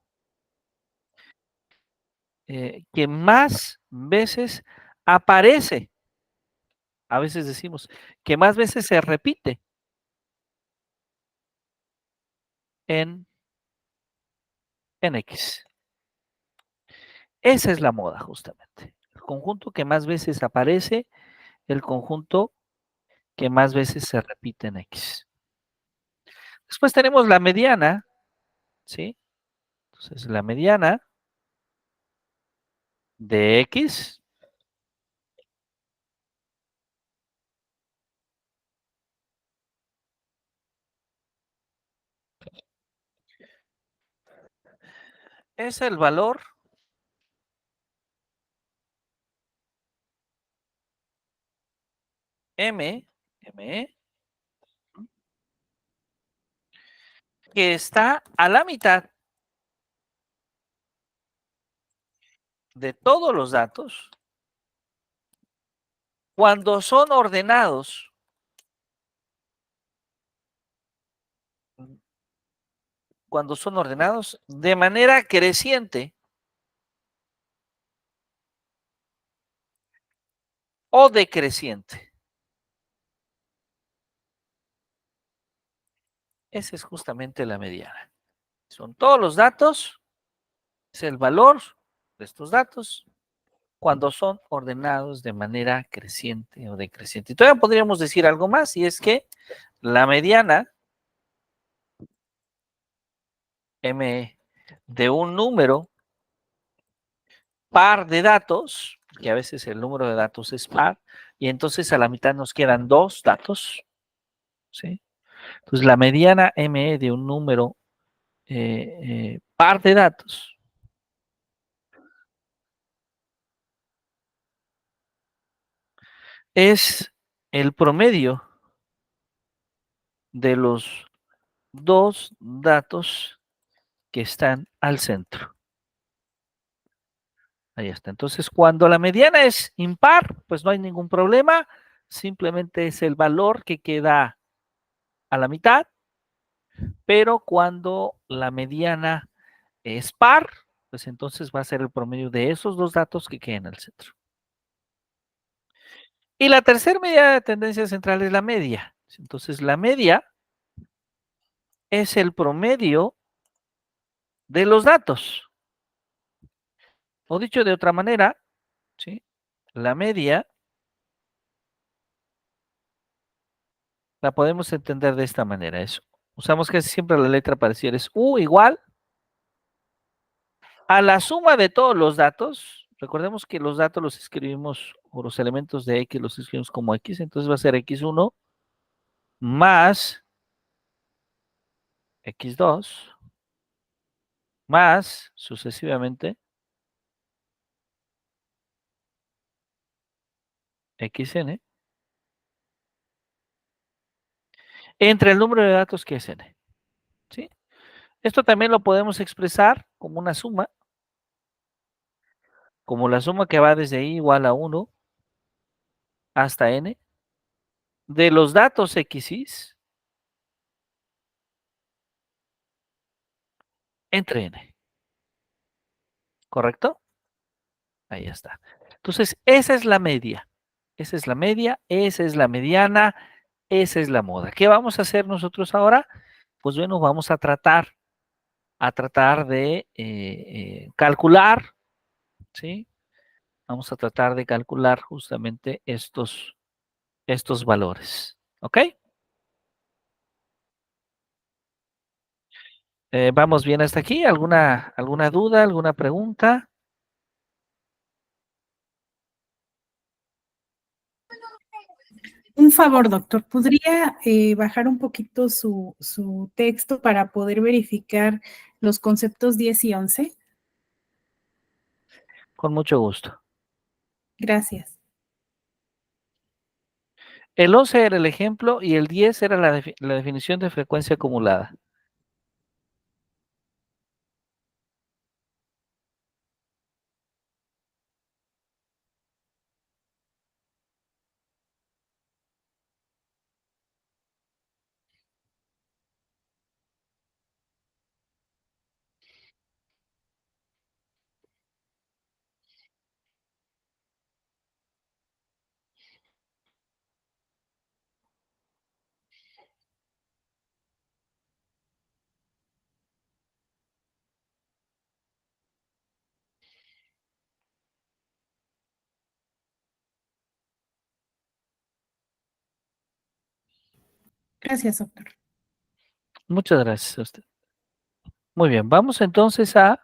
que más veces aparece. A veces decimos que más veces se repite en X. Esa es la moda, justamente. El conjunto que más veces aparece, el conjunto que más veces se repite en X. Después tenemos la mediana, ¿sí? Entonces, la mediana de X es el valor M, que está a la mitad de todos los datos cuando son ordenados cuando son ordenados de manera creciente o decreciente. Esa es justamente la mediana. Son todos los datos, es el valor de estos datos cuando son ordenados de manera creciente o decreciente. Y todavía podríamos decir algo más, y es que la mediana M de un número par de datos, que a veces el número de datos es par, y entonces a la mitad nos quedan dos datos, ¿sí? Entonces la mediana ME de un número par de datos es el promedio de los dos datos que están al centro. Ahí está. Entonces, cuando la mediana es impar, pues no hay ningún problema. Simplemente es el valor que queda a la mitad. Pero cuando la mediana es par, pues entonces va a ser el promedio de esos dos datos que queden al centro. Y la tercera medida de tendencia central es la media. Entonces, la media es el promedio de los datos. O dicho de otra manera, ¿sí? La media la podemos entender de esta manera. Usamos casi siempre la letra para decir es U igual a la suma de todos los datos. Recordemos que los datos los escribimos, o los elementos de X los escribimos como X, entonces va a ser X1 más X2 más sucesivamente Xn entre el número de datos que es n. ¿Sí? Esto también lo podemos expresar como una suma, como la suma que va desde i igual a 1 hasta n de los datos xis entre n. ¿Correcto? Ahí está. Entonces, esa es la media. Esa es la media, esa es la mediana, esa es la moda. ¿Qué vamos a hacer nosotros ahora? Pues bueno, vamos a tratar de calcular, ¿sí? Vamos a tratar de calcular justamente estos valores. ¿Ok? ¿Vamos bien hasta aquí? ¿Alguna duda, alguna pregunta? Un favor, doctor, ¿podría bajar un poquito su texto para poder verificar los conceptos 10 y 11? Con mucho gusto. Gracias. El 11 era el ejemplo y el 10 era la definición de frecuencia acumulada. Gracias, doctor. Muchas gracias a usted. Muy bien, vamos entonces a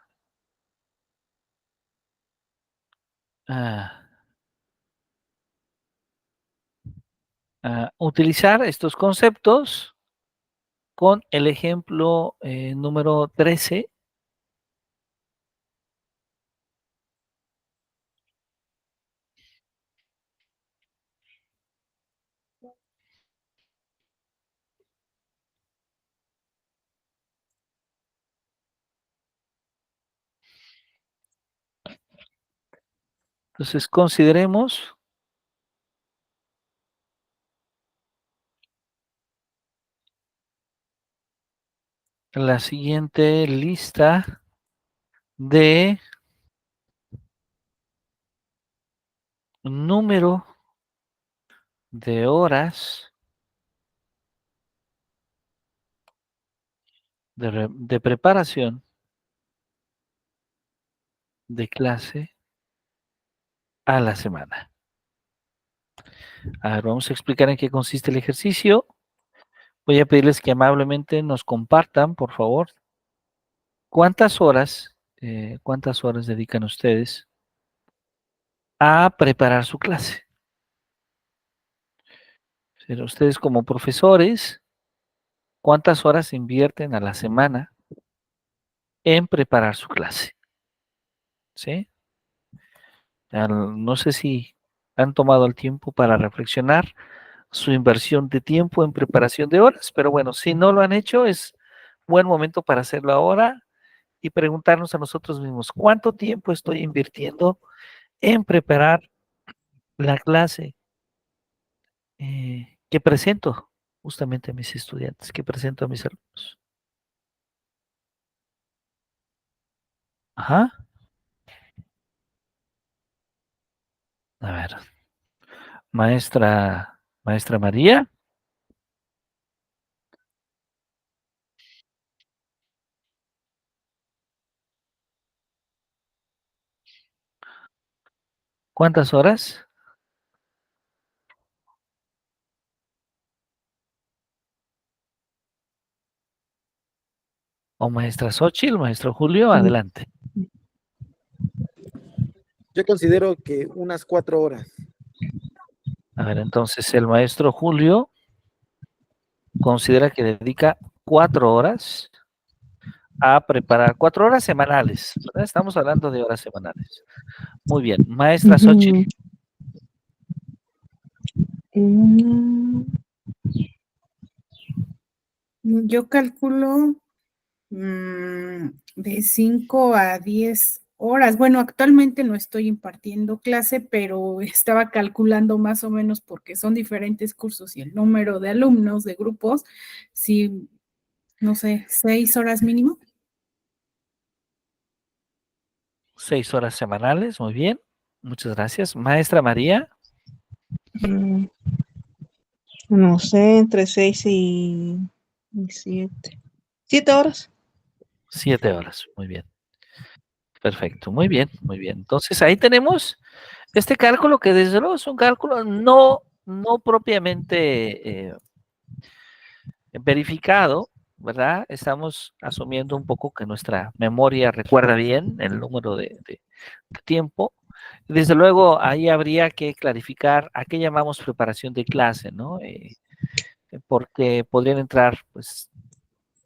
utilizar estos conceptos con el ejemplo número 13. Entonces, consideremos la siguiente lista de número de horas de preparación de clase a la semana. A ver, vamos a explicar en qué consiste el ejercicio. Voy a pedirles que amablemente nos compartan, por favor, cuántas horas dedican ustedes a preparar su clase. Pero ustedes como profesores, ¿cuántas horas invierten a la semana en preparar su clase? ¿Sí? No sé si han tomado el tiempo para reflexionar su inversión de tiempo en preparación de horas, pero bueno, si no lo han hecho, es buen momento para hacerlo ahora y preguntarnos a nosotros mismos, ¿cuánto tiempo estoy invirtiendo en preparar la clase que presento justamente a mis estudiantes, que presento a mis alumnos? Ajá. A ver, maestra María, ¿cuántas horas? O maestra Xochitl, maestro Julio, adelante. Yo considero que unas 4 horas. A ver, entonces el maestro Julio considera que dedica 4 horas a preparar, 4 horas semanales, ¿verdad? Estamos hablando de horas semanales. Muy bien. Maestra Xochitl, Yo calculo de 5 a 10 horas. Bueno, actualmente no estoy impartiendo clase, pero estaba calculando más o menos porque son diferentes cursos y el número de alumnos, de grupos, sí, no sé, 6 horas mínimo. 6 horas semanales, muy bien. Muchas gracias. Maestra María, No sé, entre 6 y 7. 7 horas. 7 horas, muy bien. Perfecto, muy bien, muy bien. Entonces ahí tenemos este cálculo que desde luego es un cálculo no propiamente verificado, ¿verdad? Estamos asumiendo un poco que nuestra memoria recuerda bien el número de tiempo. Desde luego, ahí habría que clarificar a qué llamamos preparación de clase, ¿no? Porque podrían entrar, pues,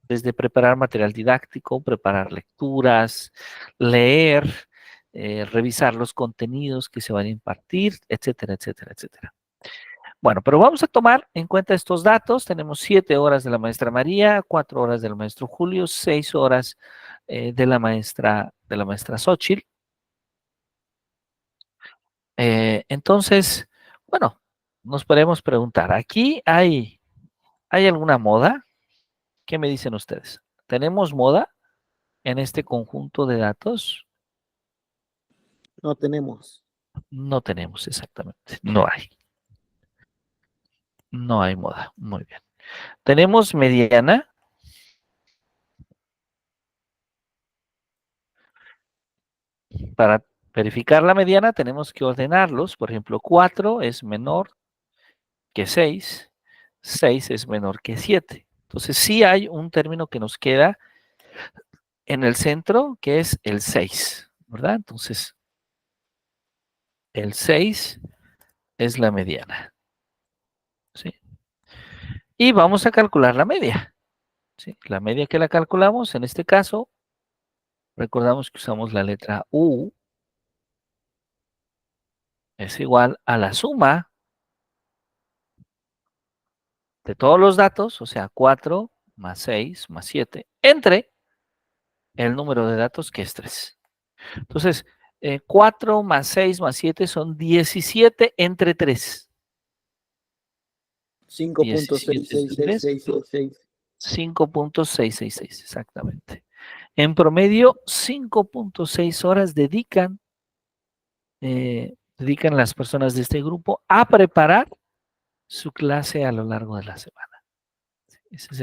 desde preparar material didáctico, preparar lecturas, leer, revisar los contenidos que se van a impartir, etcétera, etcétera, etcétera. Bueno, pero vamos a tomar en cuenta estos datos. Tenemos 7 horas de la maestra María, 4 horas del maestro Julio, 6 horas de la maestra Xochitl. Entonces, bueno, nos podemos preguntar, ¿aquí hay alguna moda? ¿Qué me dicen ustedes? ¿Tenemos moda en este conjunto de datos? No tenemos. No tenemos exactamente, no hay. No hay moda, muy bien. ¿Tenemos mediana? Para verificar la mediana tenemos que ordenarlos. Por ejemplo, 4 es menor que 6, 6 es menor que 7. Entonces sí hay un término que nos queda en el centro, que es el 6, ¿verdad? Entonces, el 6 es la mediana, ¿sí? Y vamos a calcular la media, ¿sí? La media que la calculamos, en este caso, recordamos que usamos la letra U, es igual a la suma de todos los datos, o sea, 4 más 6 más 7, entre el número de datos que es 3. Entonces, 4 más 6 más 7 son 17 entre 3. 17 entre 3. 5.66666. 5.666, exactamente. En promedio, 5.6 horas dedican las personas de este grupo a preparar su clase a lo largo de la semana. Ese es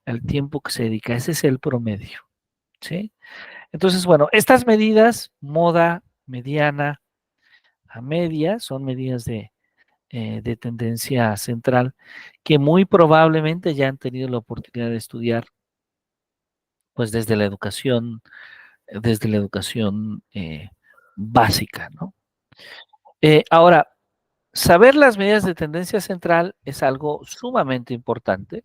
el tiempo que se dedica, ese es el promedio, ¿sí? Entonces, bueno, estas medidas, moda mediana a media, son medidas de tendencia central que muy probablemente ya han tenido la oportunidad de estudiar, pues desde la educación básica, ¿no? Ahora, saber las medidas de tendencia central es algo sumamente importante,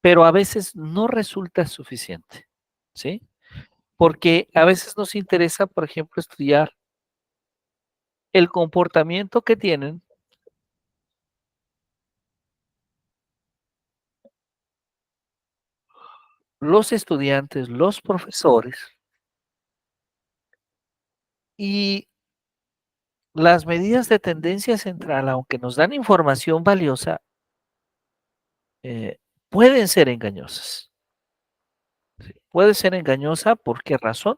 pero a veces no resulta suficiente, ¿sí? Porque a veces nos interesa, por ejemplo, estudiar el comportamiento que tienen los estudiantes, los profesores y las medidas de tendencia central, aunque nos dan información valiosa, pueden ser engañosas. ¿Sí? Puede ser engañosa, ¿por qué razón?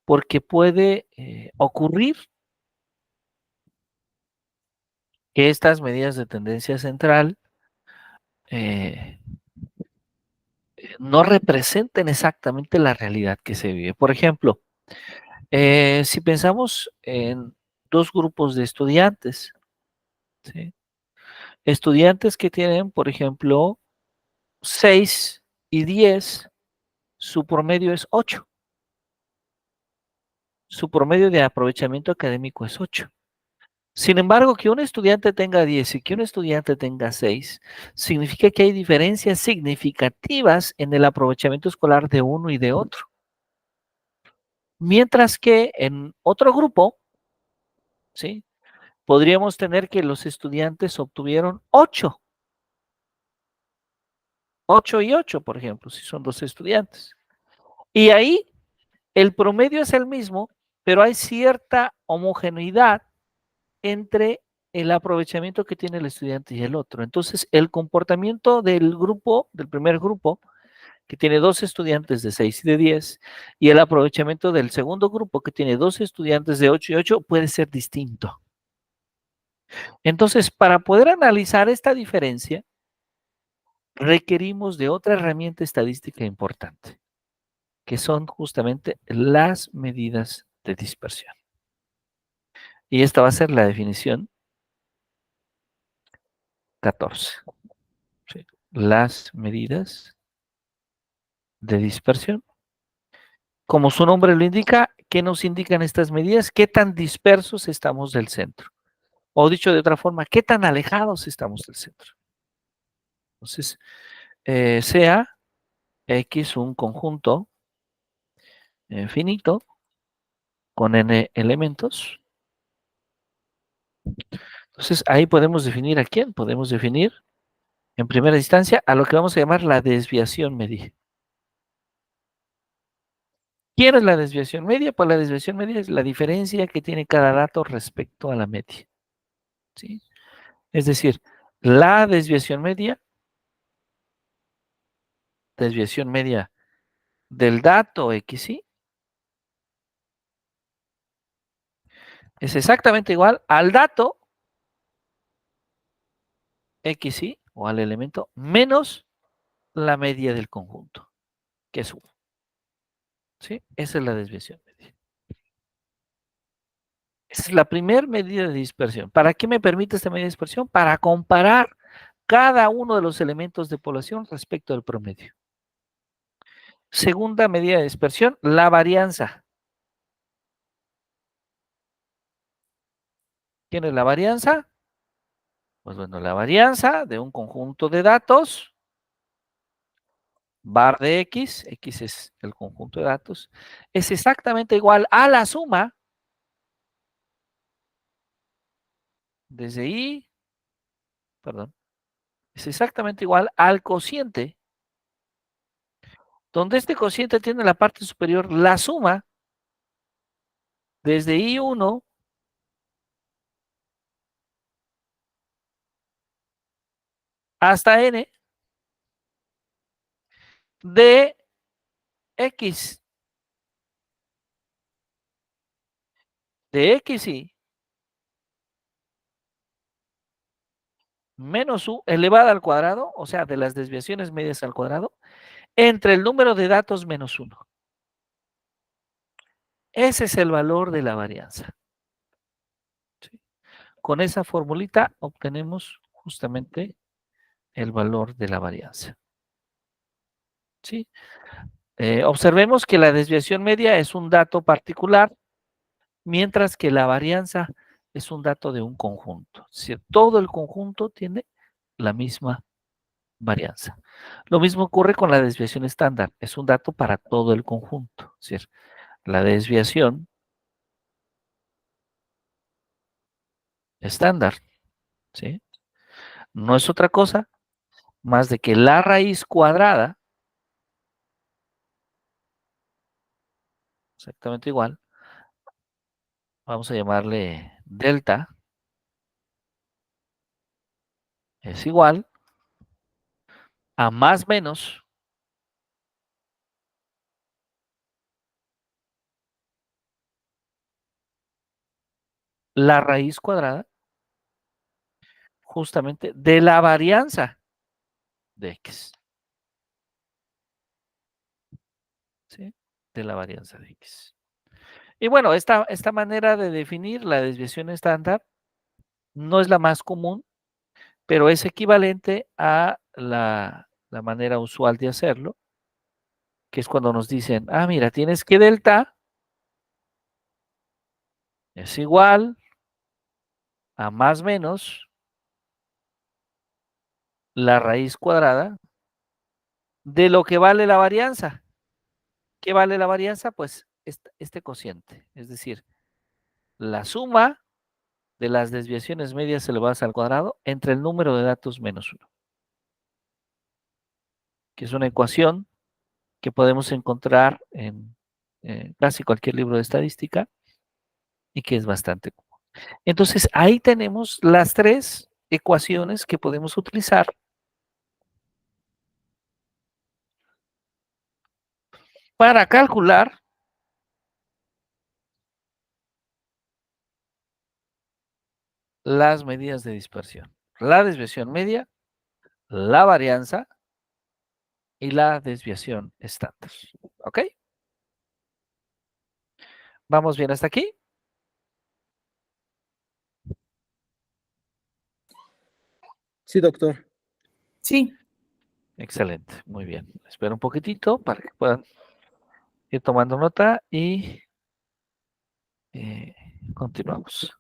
Porque puede ocurrir que estas medidas de tendencia central eh, no representen exactamente la realidad que se vive. Por ejemplo, si pensamos en dos grupos de estudiantes, ¿sí? Estudiantes que tienen, por ejemplo, 6 y 10, su promedio es 8. Su promedio de aprovechamiento académico es 8. Sin embargo, que un estudiante tenga 10 y que un estudiante tenga 6, significa que hay diferencias significativas en el aprovechamiento escolar de uno y de otro. Mientras que en otro grupo, ¿sí? Podríamos tener que los estudiantes obtuvieron 8. 8 y 8, por ejemplo, si son dos estudiantes. Y ahí el promedio es el mismo, pero hay cierta homogeneidad entre el aprovechamiento que tiene el estudiante y el otro. Entonces, el comportamiento del grupo, del primer grupo, que tiene dos estudiantes de 6 y de 10, y el aprovechamiento del segundo grupo, que tiene dos estudiantes de 8 y 8, puede ser distinto. Entonces, para poder analizar esta diferencia, requerimos de otra herramienta estadística importante, que son justamente las medidas de dispersión. Y esta va a ser la definición 14. ¿Sí? Las medidas de dispersión. Como su nombre lo indica, ¿qué nos indican estas medidas? ¿Qué tan dispersos estamos del centro? O dicho de otra forma, ¿qué tan alejados estamos del centro? Entonces, sea X un conjunto finito con n elementos. Entonces, ahí podemos definir a quién. Podemos definir, en primera instancia, a lo que vamos a llamar la desviación media. ¿Quién es la desviación media? Pues la desviación media es la diferencia que tiene cada dato respecto a la media, ¿sí? Es decir, la desviación media del dato XY es exactamente igual al dato XY o al elemento menos la media del conjunto, que es 1. ¿Sí? Esa es la desviación media. Esa es la primera medida de dispersión. ¿Para qué me permite esta medida de dispersión? Para comparar cada uno de los elementos de población respecto al promedio. Segunda medida de dispersión, la varianza. ¿Quién es la varianza? Pues bueno, la varianza de un conjunto de datos, var de X es el conjunto de datos, es exactamente igual a la suma desde I, perdón, es exactamente igual al cociente, donde este cociente tiene en la parte superior la suma desde I1 hasta N, de X. De XY menos U elevada al cuadrado, o sea, de las desviaciones medias al cuadrado, entre el número de datos menos 1. Ese es el valor de la varianza. ¿Sí? Con esa formulita obtenemos justamente el valor de la varianza. ¿Sí? Observemos que la desviación media es un dato particular, mientras que la varianza es un dato de un conjunto. Es decir, todo el conjunto tiene la misma varianza. Lo mismo ocurre con la desviación estándar, es un dato para todo el conjunto. Es decir, la desviación estándar, ¿sí? No es otra cosa más de que la raíz cuadrada, exactamente igual, vamos a llamarle delta, es igual a más menos la raíz cuadrada justamente de la varianza de X, ¿sí? De la varianza de X. Y bueno, esta manera de definir la desviación estándar no es la más común, pero es equivalente a la manera usual de hacerlo, que es cuando nos dicen, ah, mira, tienes que delta es igual a más menos la raíz cuadrada de lo que vale la varianza. ¿Qué vale la varianza? Pues este cociente, es decir, la suma de las desviaciones medias elevadas al cuadrado entre el número de datos menos 1, que es una ecuación que podemos encontrar en casi cualquier libro de estadística y que es bastante común. Entonces, ahí tenemos las tres ecuaciones que podemos utilizar para calcular las medidas de dispersión. La desviación media, la varianza y la desviación estándar. ¿Ok? ¿Vamos bien hasta aquí? Sí, doctor. Sí. Excelente, muy bien. Espero un poquitito para que puedan ir tomando nota y continuamos.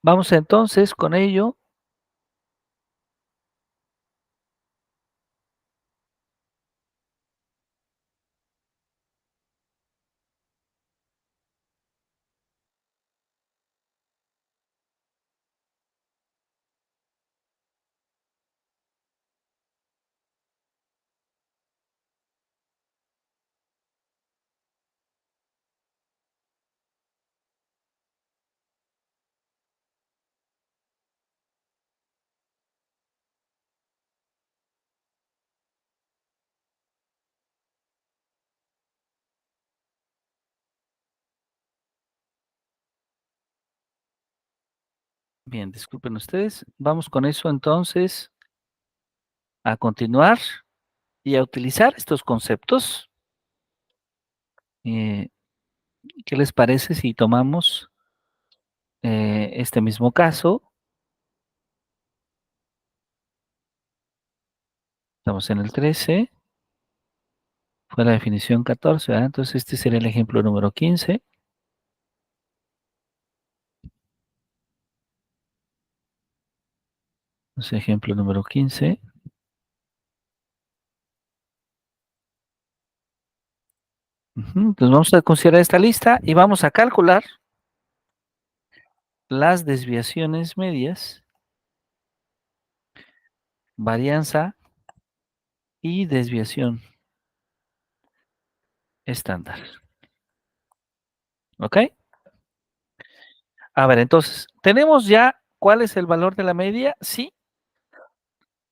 Vamos entonces con ello Bien, disculpen ustedes. Vamos con eso entonces a continuar y a utilizar estos conceptos. Eh, ¿Qué les parece si tomamos este mismo caso? Estamos en el 13, fue la definición 14, ¿verdad? Entonces este sería el ejemplo número 15. Entonces, ejemplo número 15. Entonces vamos a considerar esta lista y vamos a calcular las desviaciones medias, varianza y desviación estándar. ¿Ok? A ver, entonces, ¿tenemos ya cuál es el valor de la media? Sí,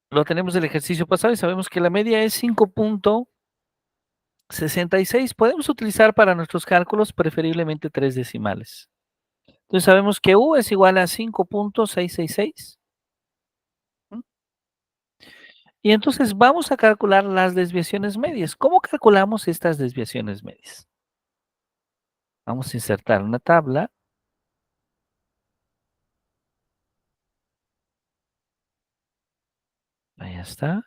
lo tenemos del ejercicio pasado y sabemos que la media es 5.66. Podemos utilizar para nuestros cálculos preferiblemente 3 decimales. Entonces sabemos que U es igual a 5.666. Y entonces vamos a calcular las desviaciones medias. ¿Cómo calculamos estas desviaciones medias? Vamos a insertar una tabla. Ahí está.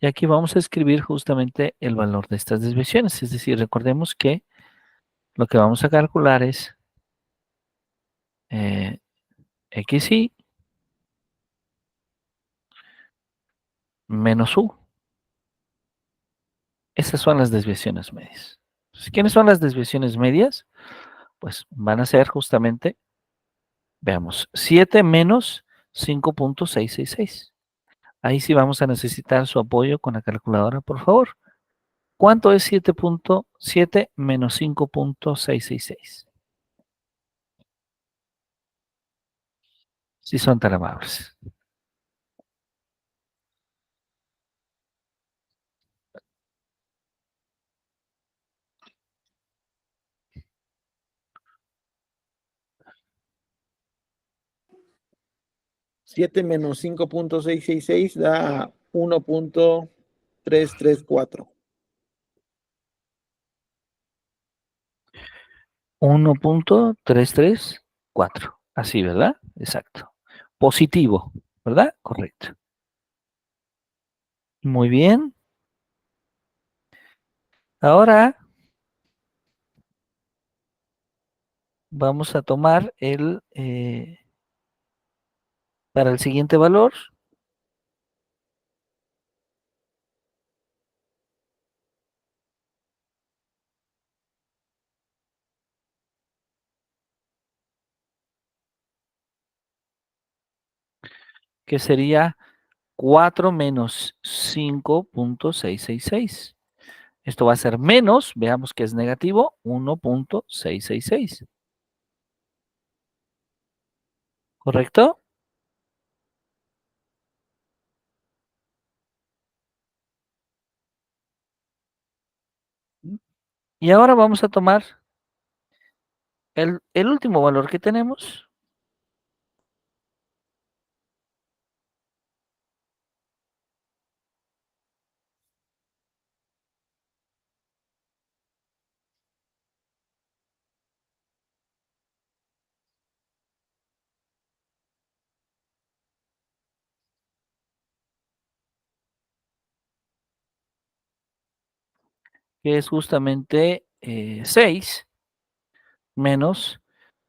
Y aquí vamos a escribir justamente el valor de estas desviaciones. Es decir, recordemos que lo que vamos a calcular es XY menos U. Esas son las desviaciones medias. Entonces, ¿quiénes son las desviaciones medias? Pues van a ser justamente, veamos, 7 menos 5.666. Ahí sí vamos a necesitar su apoyo con la calculadora, por favor. ¿Cuánto es 7.7 menos 5.666? Si son tan amables. 7 menos 5.666 da 1.334. 1.334. Así, ¿verdad? Exacto. Positivo, ¿verdad? Correcto. Muy bien. Ahora vamos a tomar para el siguiente valor, que sería 4 menos 5.666. Esto va a ser menos, veamos que es negativo, 1.666. ¿Correcto? Y ahora vamos a tomar el último valor que tenemos, que es justamente 6 menos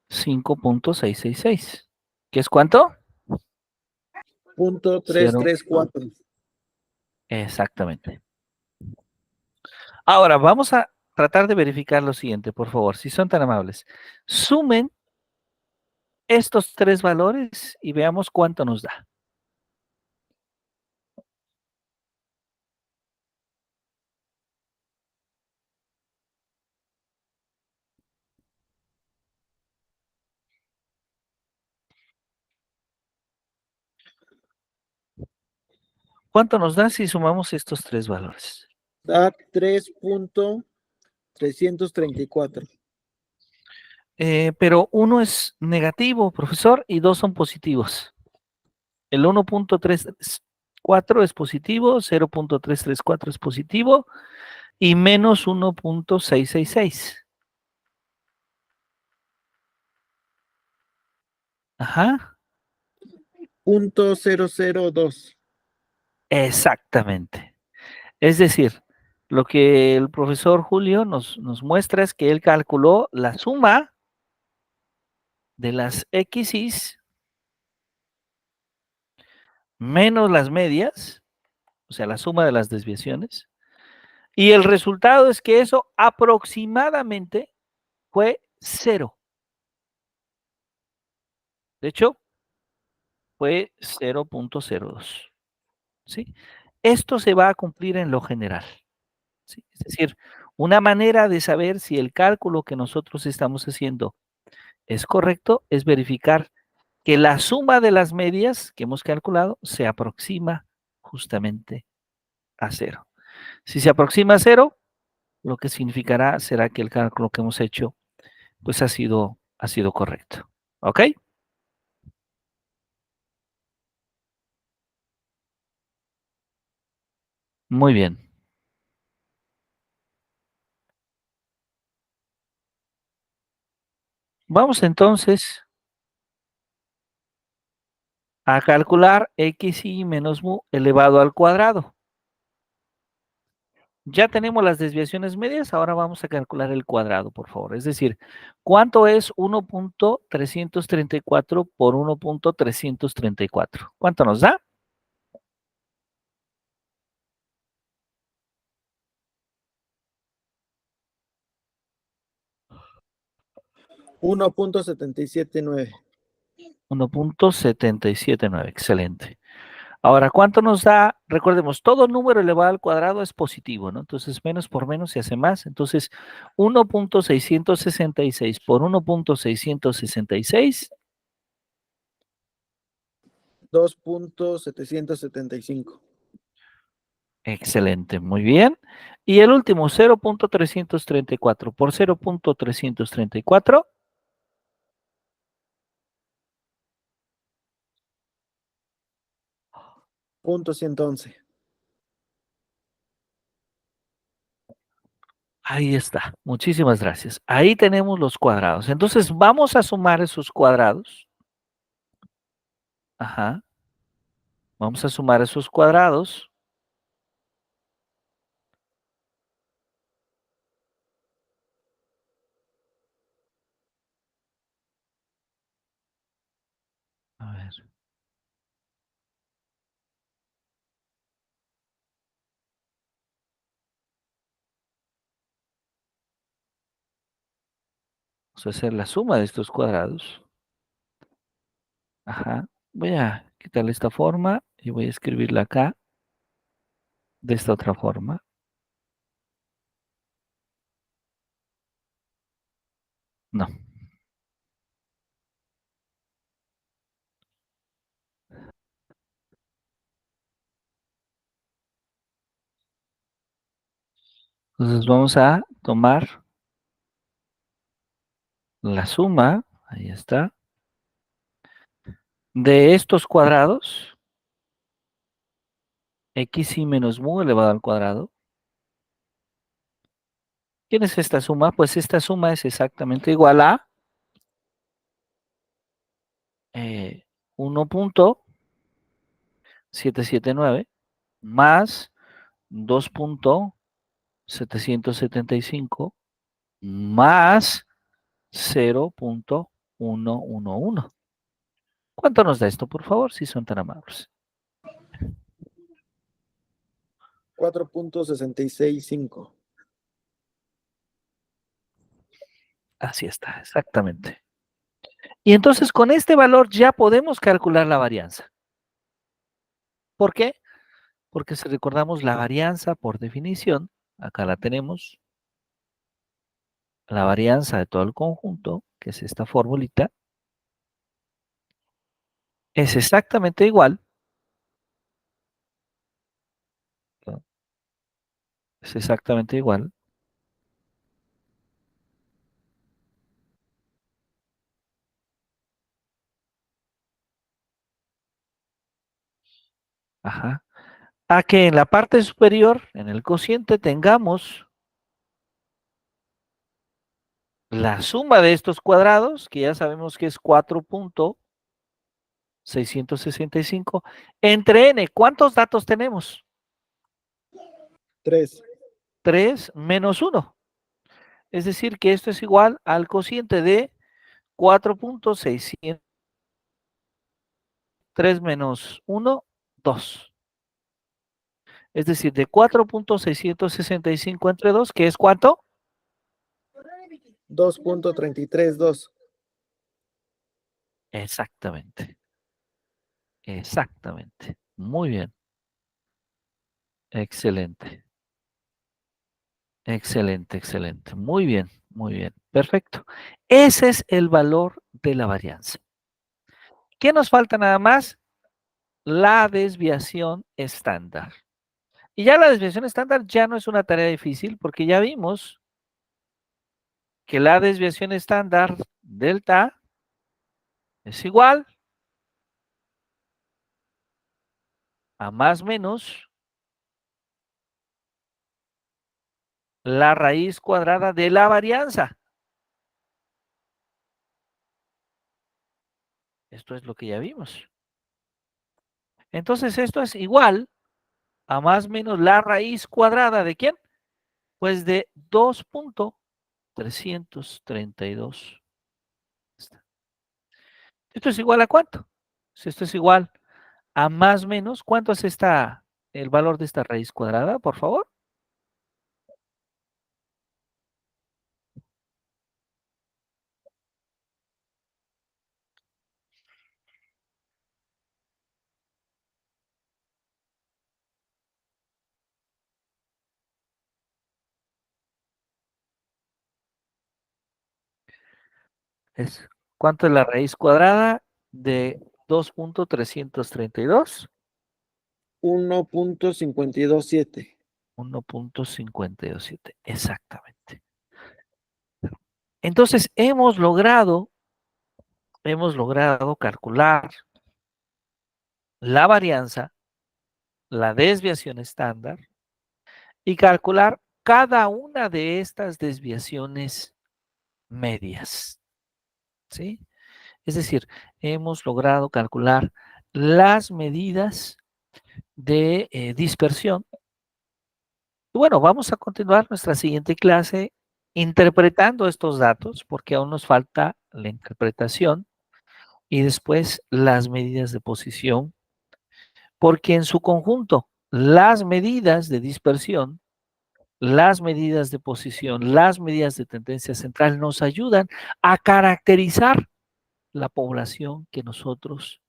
5.666. ¿Qué es cuánto? Punto Cero. 334. Exactamente. Ahora, vamos a tratar de verificar lo siguiente, por favor, si son tan amables. Sumen estos tres valores y veamos cuánto nos da. ¿Cuánto nos da si sumamos estos tres valores? Da 3.334. Pero uno es negativo, profesor, y dos son positivos. El 1.34 es positivo, 0.334 es positivo y menos 1.666. Ajá, .002. exactamente. Es decir, lo que el profesor Julio nos muestra es que él calculó la suma de las XYs menos las medias, o sea, la suma de las desviaciones, y el resultado es que eso aproximadamente fue cero. De hecho, fue 0.02. ¿Sí? Esto se va a cumplir en lo general. ¿Sí? Es decir, una manera de saber si el cálculo que nosotros estamos haciendo es correcto es verificar que la suma de las medias que hemos calculado se aproxima justamente a cero. Si se aproxima a cero, lo que significará será que el cálculo que hemos hecho pues ha sido correcto. ¿Ok? Muy bien. Vamos entonces a calcular xy menos mu elevado al cuadrado. Ya tenemos las desviaciones medias, ahora vamos a calcular el cuadrado, por favor. Es decir, ¿cuánto es 1.334 por 1.334? ¿Cuánto nos da? 1.779. 1.779, excelente. Ahora, ¿cuánto nos da? Recordemos, todo número elevado al cuadrado es positivo, ¿no? Entonces, menos por menos se hace más. Entonces, 1.666 por 1.666, 2.775. excelente, muy bien. Y el último, 0.334 por 0.334, .111. ahí está. Muchísimas gracias. Ahí tenemos los cuadrados. Entonces, vamos a sumar esos cuadrados. Ajá. Vamos a sumar esos cuadrados. A ver. Vamos a hacer la suma de estos cuadrados. Ajá. Voy a quitarle esta forma y voy a escribirla acá de esta otra forma. No. Entonces vamos a tomar la suma, ahí está, de estos cuadrados, xy menos mu elevado al cuadrado. ¿Quién es esta suma? Pues esta suma es exactamente igual a 1.779 más 2.775 más 0.111. ¿Cuánto nos da esto, por favor, si son tan amables? 4.665. Así está, exactamente. Y entonces con este valor ya podemos calcular la varianza. ¿Por qué? Porque si recordamos la varianza por definición, acá la tenemos, la varianza de todo el conjunto, que es esta formulita, es exactamente igual, ¿no?, Es exactamente igual. Ajá. A que en la parte superior, en el cociente, tengamos la suma de estos cuadrados, que ya sabemos que es 4.665, entre n. ¿Cuántos datos tenemos? 3. 3 menos 1. Es decir, que esto es igual al cociente de 4.600. 3 menos 1, 2. Es decir, de 4.665 entre 2, ¿que es cuánto? 2.332. Exactamente. Exactamente. Muy bien. Excelente. Excelente, excelente. Muy bien, muy bien. Perfecto. Ese es el valor de la varianza. ¿Qué nos falta nada más? La desviación estándar. Y ya la desviación estándar ya no es una tarea difícil porque ya vimos que la desviación estándar delta es igual a más menos la raíz cuadrada de la varianza. Esto es lo que ya vimos. Entonces esto es igual a más menos la raíz cuadrada ¿de quién? Pues de 2.332. ¿Esto es igual a cuánto? Si esto es igual a más menos, ¿cuánto es el valor de esta raíz cuadrada, por favor? ¿Cuánto es la raíz cuadrada de 2.332? 1.527. 1.527, exactamente. Entonces hemos logrado calcular la varianza, la desviación estándar y calcular cada una de estas desviaciones medias, ¿sí? Es decir, hemos logrado calcular las medidas de dispersión. Y bueno, vamos a continuar nuestra siguiente clase interpretando estos datos, porque aún nos falta la interpretación y después las medidas de posición, porque en su conjunto, las medidas de dispersión, las medidas de posición, las medidas de tendencia central nos ayudan a caracterizar la población que nosotros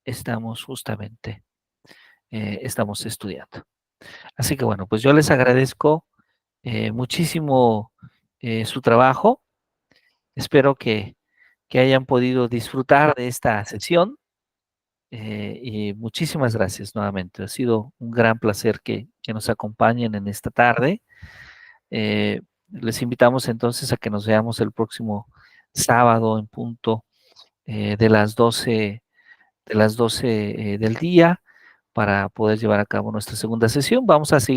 estamos justamente estamos estudiando. Así que bueno, pues yo les agradezco muchísimo su trabajo. Espero que hayan podido disfrutar de esta sesión y muchísimas gracias nuevamente. Ha sido un gran placer que nos acompañen en esta tarde. Les invitamos entonces a que nos veamos el próximo sábado en punto de las 12 del día para poder llevar a cabo nuestra segunda sesión. Vamos a seguir